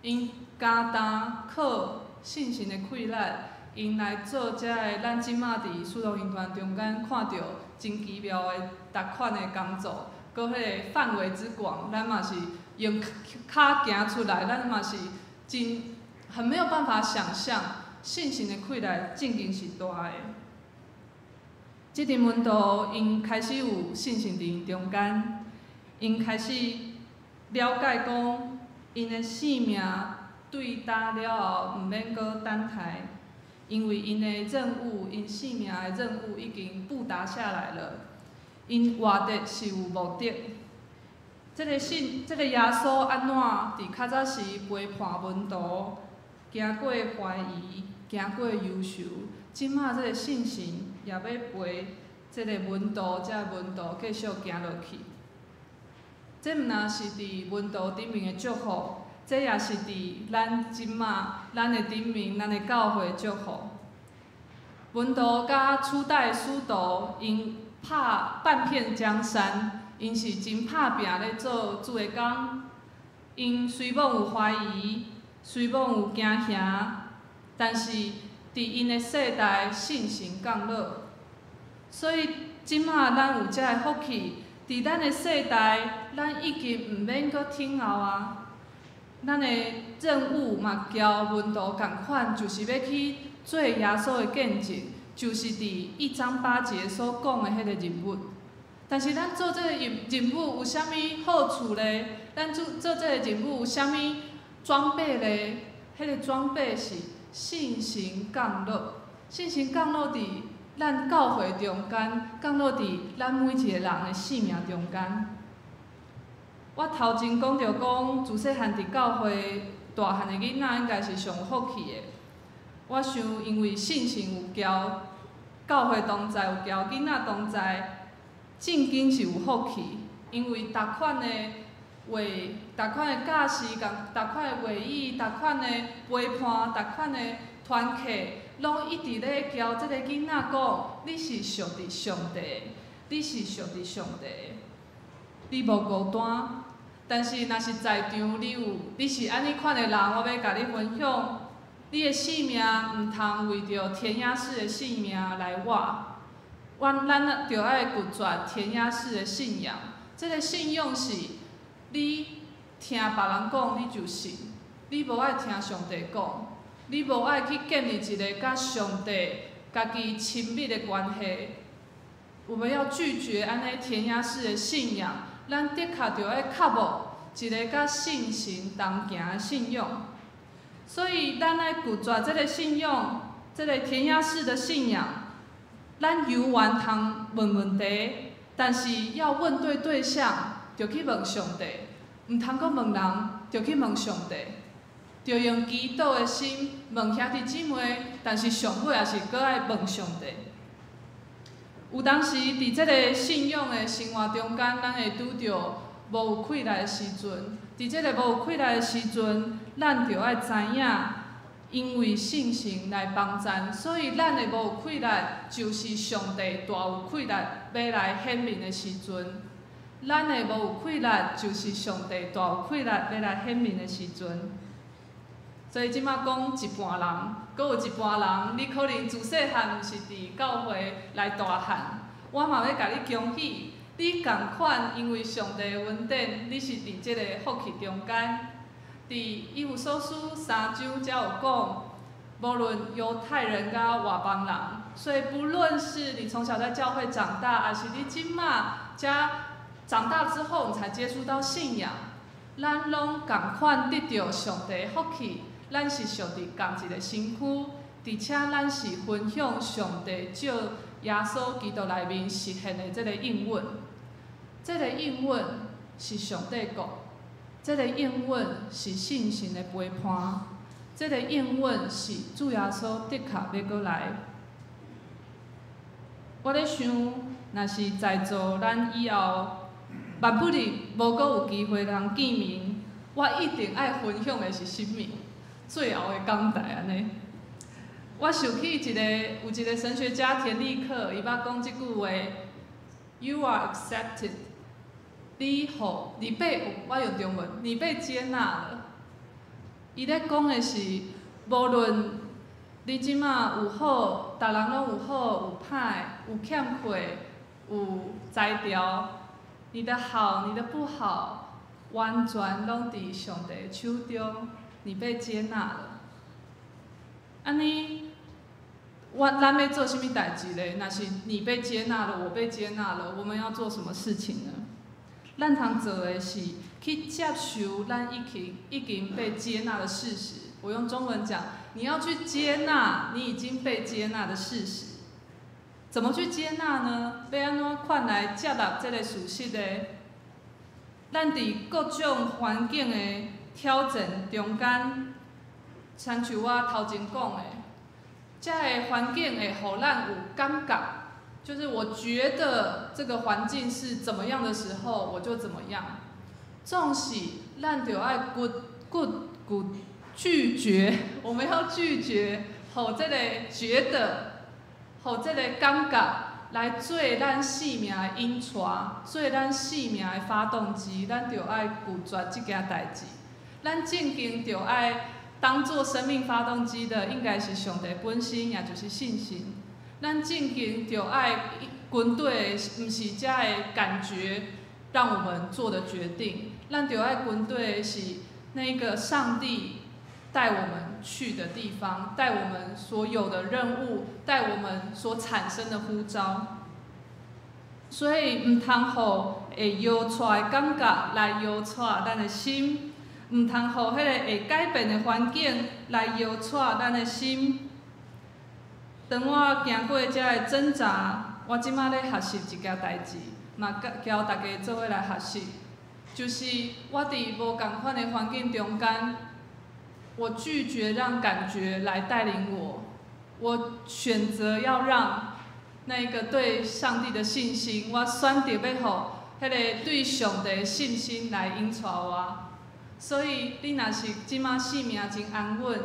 因加担靠信心的溃烂，因来做遮个咱即马伫使徒行传中间看到真奇妙的逐款的工作，搁迄个范围之广，咱嘛是用脚行出来，咱嘛是。很没有办法想象，信心的溃烂正经是大的。这阵问道，因开始有信心伫因中间，因开始了解讲，因的性命对答了后，毋免搁等待，因为因的任务，因性命的任务已经布达下来了。因活着是有目的。这个耶稣安怎伫较早时陪伴门徒，行过怀疑，行过忧愁，即马这个信心也要陪这个门徒继续行落去。这毋但是伫门徒顶面的祝福，这也是伫咱即马咱的顶面，咱的教会祝福。门徒甲初代使徒因拍半片江山。因是真拍拼咧做主的工，因虽然有怀疑，虽然有惊吓，但是伫因的世代信心降落。所以即马咱有遮个福气，伫咱的世代，咱已经毋免搁等候啊。咱的任务嘛，交门徒共款，就是要去做耶稣的见证，就是伫1章8节所讲的迄个人物。但是咱做这个任务有啥物好处咧？咱做这个任务有啥物装备咧？迄个装备是信心降落，信心降落伫咱教会中间，降落伫咱每一个人的生命中间。我头前讲着讲，自细汉伫教会大汉的囡仔应该是上福气的。我想，因为信心有交，教会同在有交，囡仔同在。正经是有福气，因为逐款的话、逐款的教示、逐款的话语、逐款的陪伴、逐款的团契，拢一直咧交即个囡仔讲：你是属伫上帝，你是属伫上帝，你无孤单。但是若是在场你是安尼款的人，我要甲你分享，你的性命毋通为着填鸭式的性命来活。咱着爱拒绝填鸭式的信仰。这个信仰是，你听别人讲你就信，你无爱听上帝讲，你无爱去建立一个甲上帝家己亲密的关系。我们要拒绝安尼填鸭式的信仰，咱的确着爱靠无一个甲信心同行的信仰。所以，咱爱拒绝这个信仰，这个填鸭式的信仰。咱犹原通问题，但是要问对对象，就去问上帝；毋通阁问人，就去问上帝。就用祈祷的心问兄弟姊妹，但是上尾也是阁爱问上帝。有当时伫即个信仰的生活中间，咱会拄着无有气力的时阵，伫即个无有气力的时阵，咱就爱知影。因为信心来帮咱，所以咱的无有气力，就是上帝大有气力要来显明的时阵。咱的无有气力，就是上帝大有气力要来显明的时阵。所以即马讲一半人，阁有一半人，你可能自细汉毋是伫教会来大汉，我嘛要甲你恭喜，你共款，因为上帝的恩典，你是伫即个福气中间。伫以弗所书3章才有讲，无论犹太人甲外邦人，所以不论是你从小在教会长大，还是你今嘛长大之后你才接触到信仰，咱拢同款得到上帝的福气，咱是上帝同一个身躯，而且咱是分享上帝借耶稣基督内面实现的这个应允。这个应允是上帝讲，这个应允是信心的陪伴，这个应允是主耶稣的确要过来。我咧想，若是在座咱以后，万不离无阁有机会通见面，我一定爱分享的是什么？最后的讲台安尼。我想起有一个神学家田立克，伊捌讲即句话 ：“You are accepted。”你被我用中文，你被接纳了。伊咧讲的是，无论你即马有好，逐人拢有好有歹，有欠缺，有才调，你的好，你的不好，完全拢伫上帝的手中，你被接纳了。安尼，咱要做什么代志咧？若是你被接纳了，我被接纳了，我们要做什么事情呢？咱通做的是去接受咱已经被接纳的事实。我用中文讲，你要去接纳你已经被接纳的事实。怎么去接纳呢？要安怎款来接纳这个事实呢？咱伫各种环境的挑战中间，亲像我头前讲的，这个环境会互咱有感觉。就是我觉得这个环境是怎么样的时候，我就怎么样。纵使咱就爱拒绝，我们要拒绝，互这个觉得，互这个感觉来做咱生命的引带，做咱生命的发动机，咱就爱拒绝这件代志。咱正经就爱当作生命发动机的，应该是上帝本身，也就是信心。咱正经就爱军队，毋是遮个感觉让我们做的决定。咱就爱军队是那个上帝带我们去的地方，带我们所有的任务，带我们所产生的呼召。所以毋通互会摇带的感觉来摇带咱的心，毋通互迄个会改变的环境来摇带咱的心。当我行过遮个挣扎，我即摆咧学习一件代志，嘛交大家做伙来学习，就是我伫无共款的环境中间，我拒绝让感觉来带领我，我选择要让那个对上帝的信心，我选择要互迄个对上帝的信心来引带我。所以你若是即摆生命真安稳，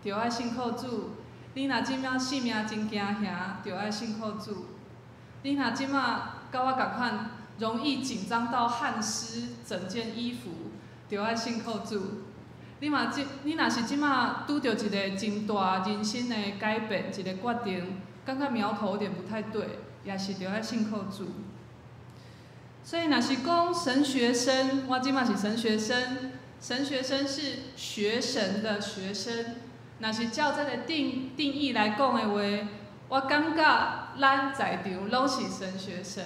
就爱信靠主。你若即摆生命真惊吓，就爱信靠主；你若即摆甲我共款，容易紧张到汗湿整件衣服，就爱信靠主。你若是即摆拄着一个真大人生的改变，一个决定，感觉苗头有点不太对，也是就爱信靠主。所以若是讲神学生，我即摆是神学生，神学生是学神的学生。若是照这个定义来讲的话，我感觉咱在场拢是神学生。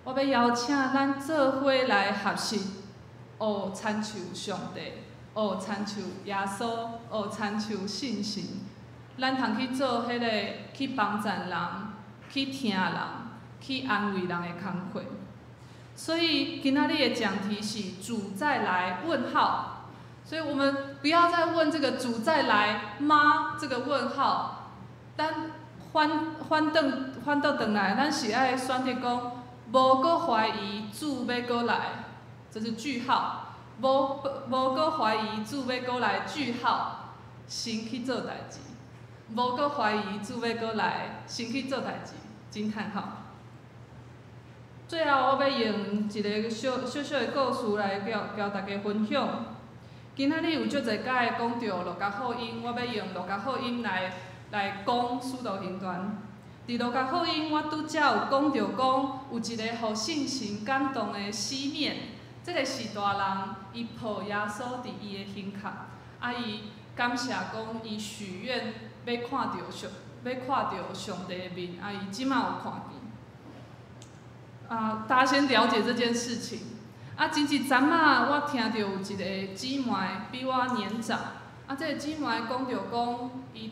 我要邀请咱做伙来学习，学亲像上帝，学亲像耶稣，学亲像信心。咱通去做迄个去帮助人、去听人、去安慰人的工课。所以今仔日的讲题是主再来？问号。所以我们不要再问这个主再来吗？这个问号，咱反倒转来，咱是爱选择讲，无搁怀疑主要搁来，这是句号。无搁怀疑主要搁来，句号，先去做代志。无搁怀疑主要搁来，先去做代志，惊叹号。最后，我要用一个小的故事来交大家分享。今仔日有足侪届讲到路加福音，我要用路加福音来讲使徒行传。伫路加福音，我拄则有讲到有一个互信心感动的西面，这个是大人，伊抱耶稣伫伊的胸壳，伊感谢讲伊许愿要看到要看到上帝的面，伊即马有看见。大家先了解这件事情。前一阵仔我听到有一个姊妹比我年长，这个姊妹讲到讲，伊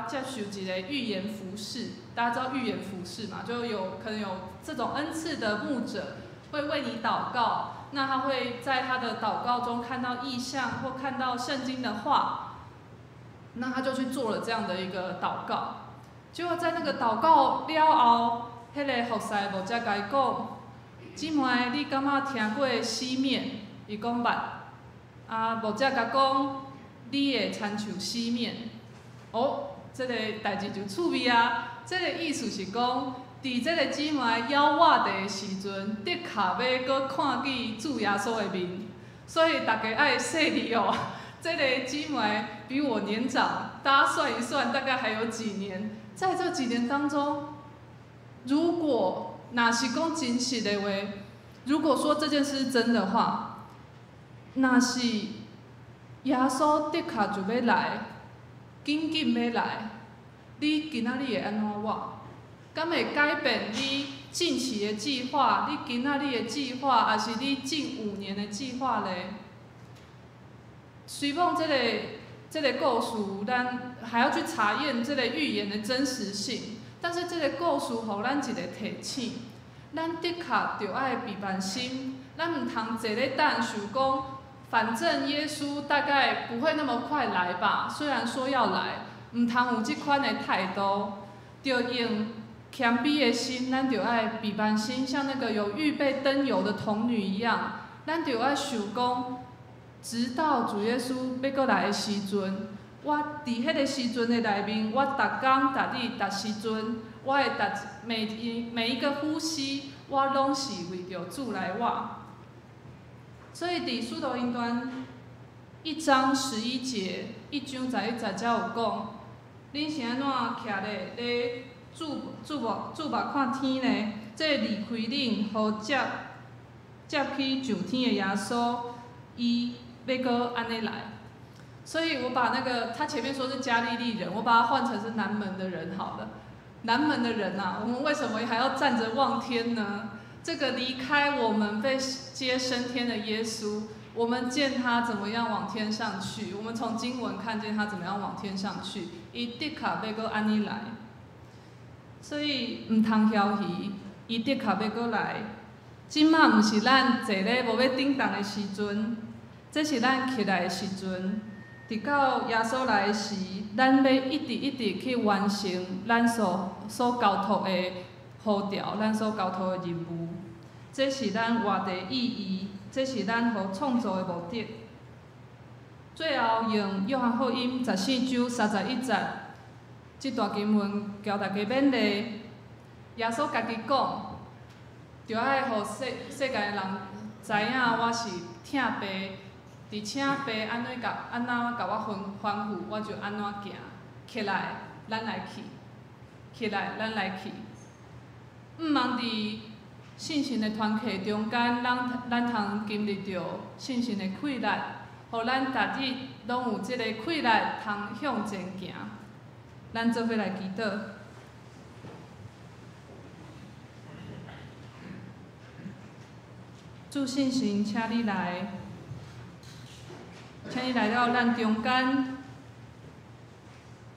接受一个预言服事，大家知道预言服事嘛？就可能有这种恩赐的牧者会为你祷告。那他会在他的祷告中看到异象或看到圣经的话，那他就去做了这样的一个祷告。结果在那个祷告了后，迄个服侍牧者甲伊讲：“姊妹，你敢若听过西面？”伊讲捌。牧者甲讲：“你会亲像西面。”这个代志就趣味啊！这个意思是讲。伫这个姊妹枵我地的时阵，的确要搁看见主耶稣的面，所以大家爱细腻哦。这个姊妹比我年长，大家算一算，大概还有几年。在这几年当中，如果若是讲真实的话，如果说这件事是真的话，若是耶稣的确就要来，紧紧要来，你今仔日会安怎活？敢会改变你近期的计划？你今仔日的计划，还是你近5年的计划咧？虽讲这个故事，咱还要去查验这个预言的真实性，但是这个故事互咱一个提醒，咱的确着爱备办心，咱唔通坐咧等想讲，反正耶稣大概不会那么快来吧？虽然说要来，唔通有这款的态度，着用谦卑的心，咱着爱备办心，像那个有预备灯油的童女一样，咱着爱想讲，直到主耶稣要过来的时阵，我伫迄个时阵的内面，我逐工、逐日、逐时阵，我的每一个呼吸，我拢是为着主来活。所以伫使徒行传1章11节，1章11节才有讲，恁是安怎徛咧注目看天呢？这离开恁，互接去上天的耶稣，伊要搁安尼来。所以我把那个他前面说是加利利人，我把它换成是南门的人好了。南门的人啊，我们为什么还要站着望天呢？这个离开我们被接升天的耶稣，我们见他怎么样往天上去，我们从经文看见他怎么样往天上去，伊的确要搁安尼来。所以唔通枵鱼，伊的确要过来。即马毋是咱坐咧无要顶动的时阵，这是咱起来的时阵。直到耶稣来的时，咱要一直去完成咱所交托的呼召，咱所交托的任务。这是咱活的意义，这是咱互创造的目的。最后用约翰福音14章31节。这段经文交大家勉励，耶稣家己讲，着爱互世界的人知影我是疼爸，而且爸安怎甲我吩咐，我就安怎行。起来，咱来去；起来，咱来去。毋茫伫信心的团契中间，咱通经历着信心的气力，互咱逐日拢有即个气力，通向前行。咱做伙来祈祷。主信心，请你来，请你来到咱中间，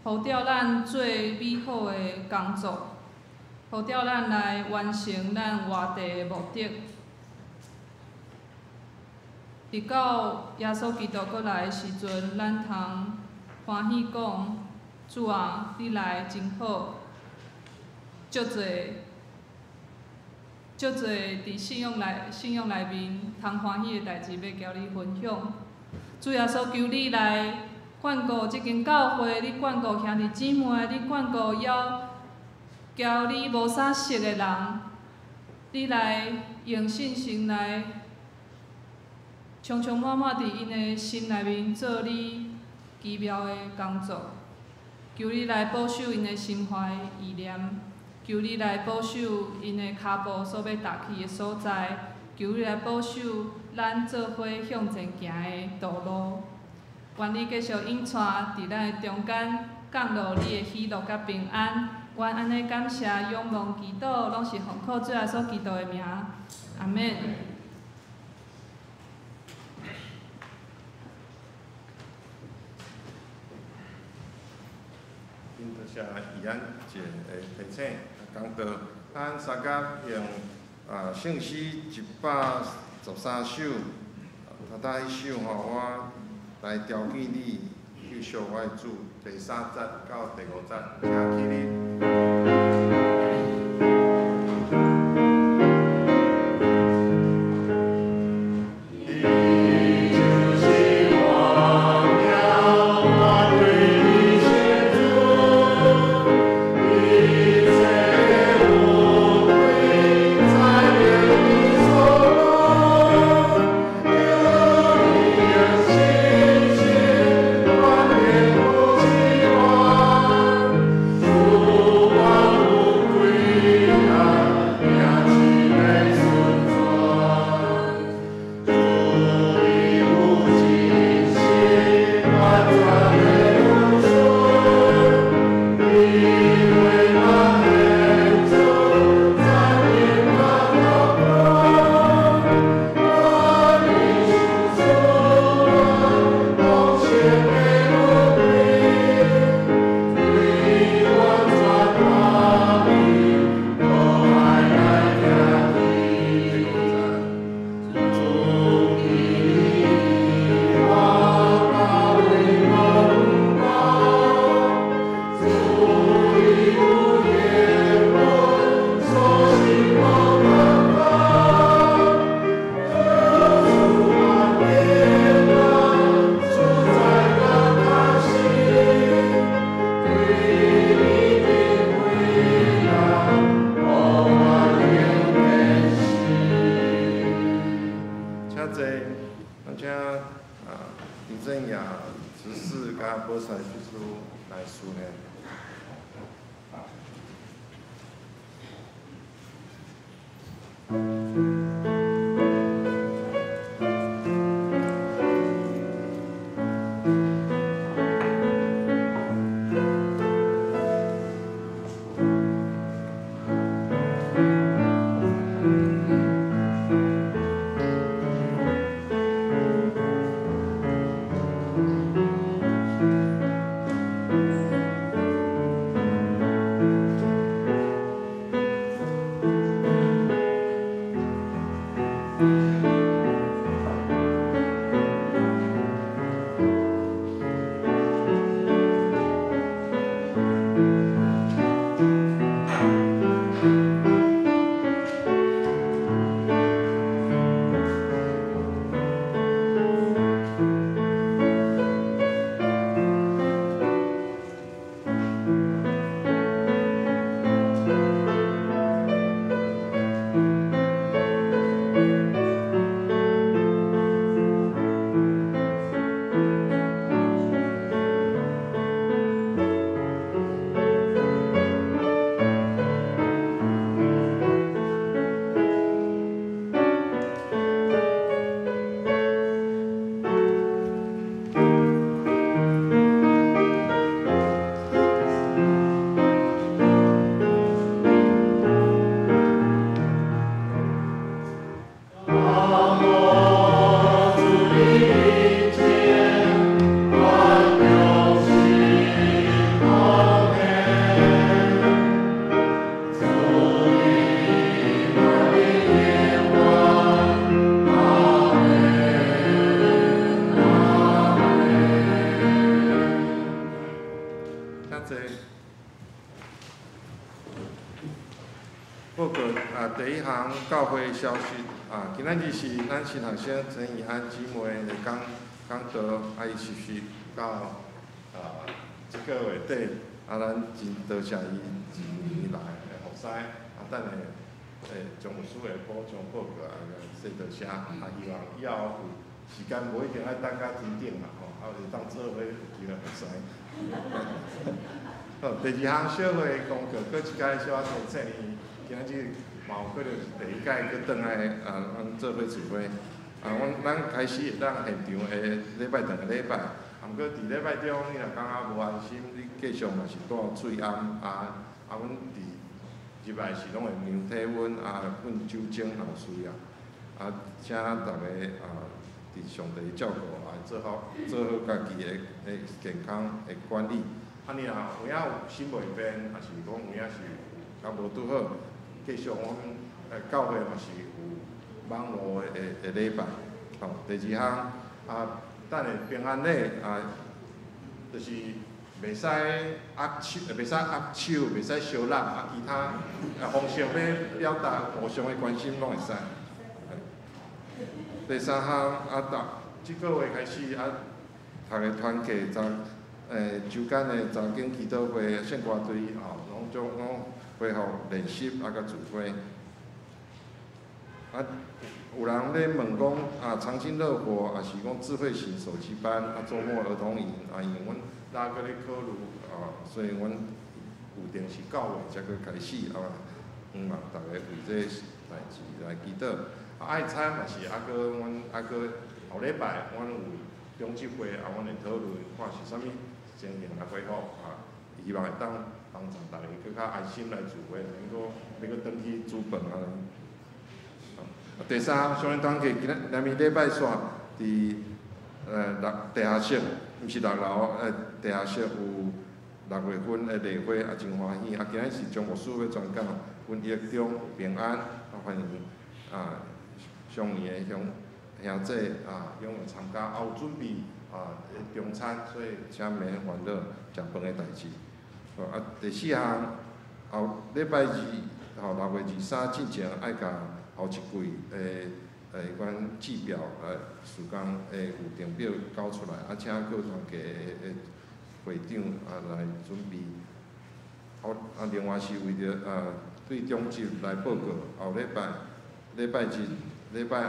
互着咱做美好的工作，互着咱来完成咱活地的目的。直到耶稣基督过来的时阵，咱通欢喜讲。主啊，你来真好，足侪伫信仰内面通欢喜的代志要交你分享。主耶稣求你来眷顾这间教会，你眷顾兄弟姊妹，你眷顾交你无啥识的人，你来用信心来充充满满伫因的心内面做你奇妙的工作。求你来保守因的心怀意念，求你来保守因的骹步所要踏去的所在，求你来保守咱做伙向前行的道路。愿你继续引带伫咱的中间，降落你的喜乐甲平安。阮安尼感谢、仰望、祈祷，拢是奉靠主耶稣基督的名，阿免。因多谢怡安姐的提醒，讲到咱三甲用圣诗113首，大迄首吼，我来调起你去小我的主第3节到第5节，请起立。第一项教会消息今仔日是咱新学生陈怡安姊妹的讲道，伊持续到即个月底，咱真多谢伊一年来的服侍，等下将书的补充报告说多谢，希望以后有时间无一定爱等甲真顶啦吼，有当做伙有机会服侍。好，第二项小会功课，搁一届小提醒伊，今仔日嘛有可能是第一届搁转来咱做伙聚会。咱开始会当现场礼拜两个礼拜，毋过伫礼拜中，你若感觉无安心，你继续嘛是带水暗阮伫入来是拢会量体温阮酒精若有需要，请大家伫上帝照顾做好家己的健康的管理。你若有影有心袂变，还是讲有影是较无拄好，继续阮教会嘛是有网络的礼拜。第二项等下平安礼就是袂使握手，袂使握手，袂使相握，其他方式要表达互相的关心拢会使。第三项即个月开始读个团契周间的查经祈祷会、献歌队拢恢复练习甲聚会。有人咧问讲长青热火是讲智慧型手机班周末儿童营因为阮拉个咧考虑所以阮有定是9月才去开始希望大家为这代志来祈祷。爱餐嘛是阮后礼拜阮有中集会阮会讨论看是啥物情形来恢复希望会当帮助大家更较爱心来聚会，能够要去转去煮饭第三，上团契今日礼拜线伫地下室，毋是6楼地下室有6月份的例会真欢喜。今日是张牧师要传讲阮义中平安欢迎上年的兄弟踊跃参加，有准备中餐，所以请免烦恼食饭的代志。第四项后礼拜26月23之前爱甲后一季款制表时间有定表交出来，请各团契的会长来准备。另外是为着对中集来报告，后礼拜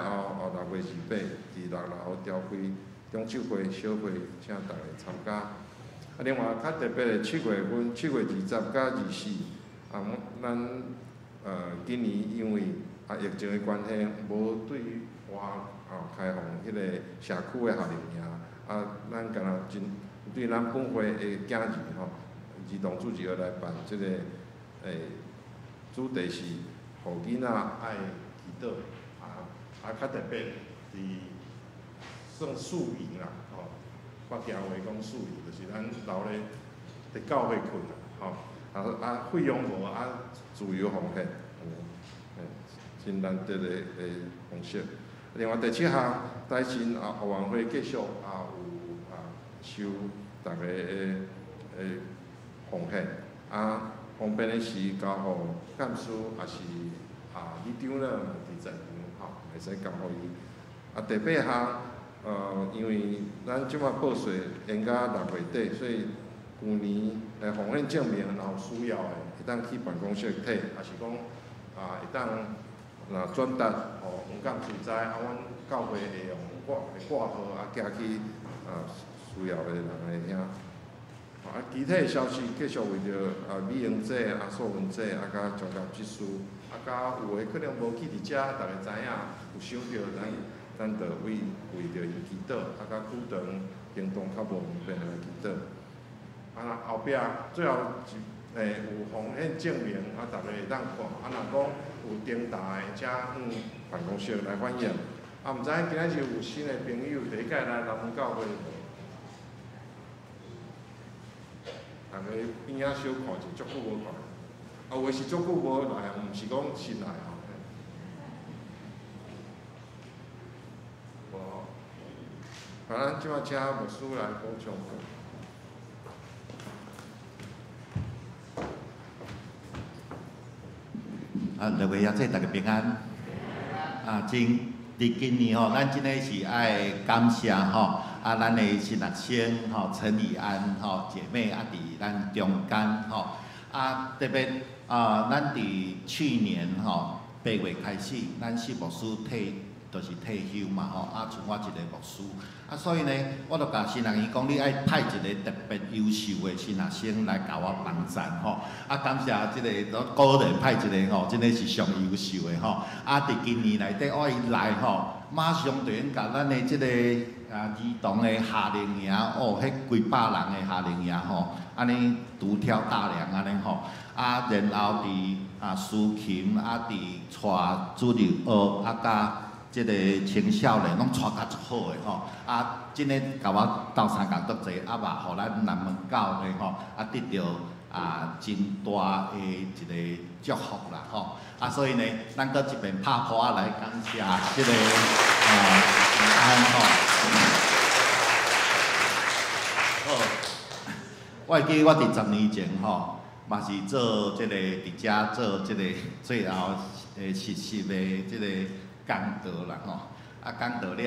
后6月28伫6楼召开中集会小会，请大家参加。另外较特别的7月份7月20甲24咱今年因为疫情的关系，无对外开放迄个社区的夏令营咱敢若对咱本会的囝儿儿童主席来办即个主题是互囡仔爱祈祷较特别伫算宿营我行话讲宿营，就是咱留咧伫教会困费用无自由奉献。真难得的方式。另外第7项，台新学员会继续有收大家的奉献。方便的是交互干事，也是里长呢伫在场会使交互伊。第8项，因为咱即摆报税延到6月底，所以旧年奉献证明若有需要的，会当去办公室摕，也是讲会当。转达黄港所在，阮教会会用挂号寄去需要的人的遐。具体的消息继续为着美容节、素文节甲专业技术，甲有诶可能无去伫遮，大家知影有想到咱就为着伊祈祷，甲举长行动较无方便来祈祷。后壁最后有奉献证明，大家会当看。若讲有重大的，请办公室来反映。毋知今仔日有新的朋友第一届来南门教会无？大家边仔小看者，足久无看。有诶是足久无来，毋是讲新来咱即摆请牧师来补充。各位也即大家平安。伫今年咱真诶是爱感谢咱诶新学生陈以安姐妹伫咱中间特别咱伫去年8月开始，咱是牧师就是退休嘛剩我一个牧师。所以呢，我就甲新学院讲，你爱派一个特别优秀的新学生来甲我帮衬感谢即个果然派一个真的是上优秀的伫今年内底我伊来马上就用甲咱的即个儿童的夏令营哦，迄几百人的夏令营吼，安尼独挑大梁安尼吼，然后伫苏琴伫带主任学甲即个青少年拢带甲足好诶吼，真诶甲我斗相共足济，嘛，互咱南门教会吼，得到真大诶一个祝福啦吼，所以呢，咱搁一遍拍鼓来感谢即个安吼。好，我会记我伫10年前吼，嘛是做即个伫遮做即个最后实习的即个讲道啦吼，讲道了，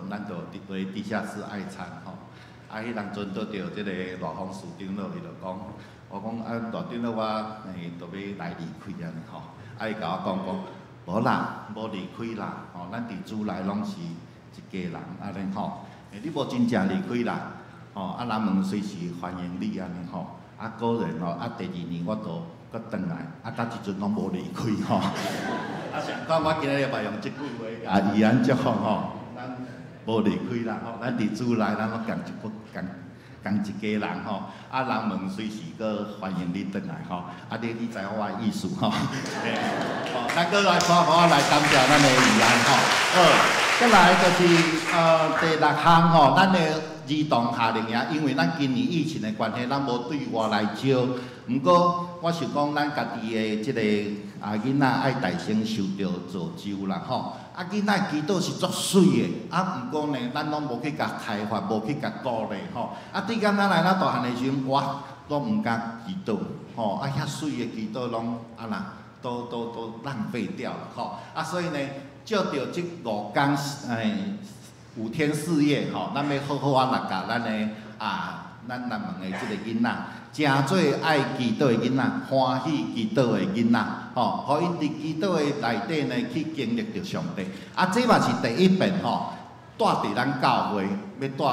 咱就伫地下室爱餐吼，迄当阵倒着即个罗峰市长咯，伊就讲，我讲大长咯，我就要来离开安尼吼，伊甲我讲，无啦，无离开啦，吼，咱伫厝内拢是一家人安尼吼，你无真正离开啦，吼，人们随时欢迎你安尼吼，果然吼，第2年我都搁转来，到即阵拢无离开吼。上讲我今日嘛用即句话甲伊安祝福吼，咱无离开啦吼，咱伫厝内咱拢共一家人吼，人们随时搁欢迎你转来吼，你知我的意思吼，咱搁来看看来感谢咱的宜安吼，再来就是第6项吼，咱的儿童夏令营，因为咱今年疫情的关系，咱无对外来招，毋过我想讲咱家己的即个囡仔爱大声受到造就啦吼，囡仔祈祷是足水的，毋过呢，咱拢无去甲开发，无去甲鼓励吼，对敢咱来咱大汉的时阵，我拢毋敢祈祷吼，遐水的祈祷拢都浪费掉了吼，所以呢，照着即5天5天4夜吼，咱要好好来甲咱的咱南门的即个囡仔，诚做爱祈祷的囡仔，欢喜祈祷的囡仔，吼，互因伫祈祷的内底呢去经历着上帝。这嘛是第一遍吼，带伫咱教会要带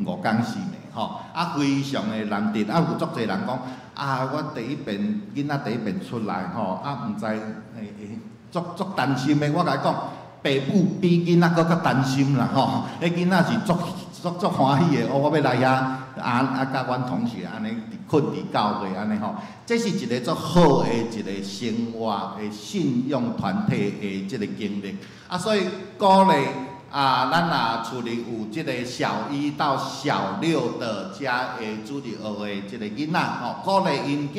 5天4夜吼，非常的难得。有足侪人讲我第一遍囡仔第一遍出来吼，毋知足担心的。我甲伊讲，爸母比囡仔搁较担心啦吼，囡仔是足欢喜的，我要来遐甲阮同学安尼困伫教会安尼吼，这是一个足好的一个生活的信用团体的即个经历，所以鼓励咱厝里有即个小1到小6的遮的主日学的即个囡仔吼，鼓励因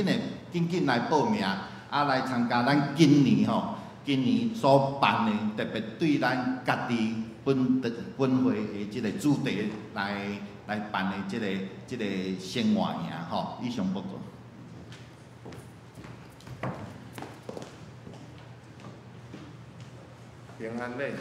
紧紧来报名，来参加咱今年所办的，特别对咱家己本会的即个主题来办的即个生活营吼，以上报告。平安礼。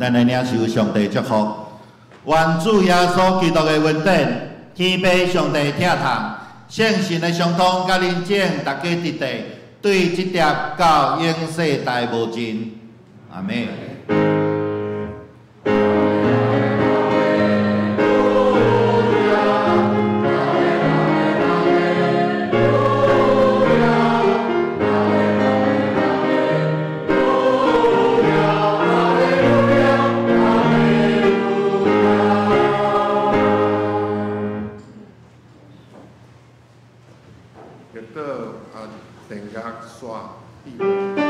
咱来领受上帝祝福。愿主耶稣基督的恩典、天父上帝疼痛、圣神的相通，甲恁众大家直地，对这碟到永世代无尽。阿门。电乐刷。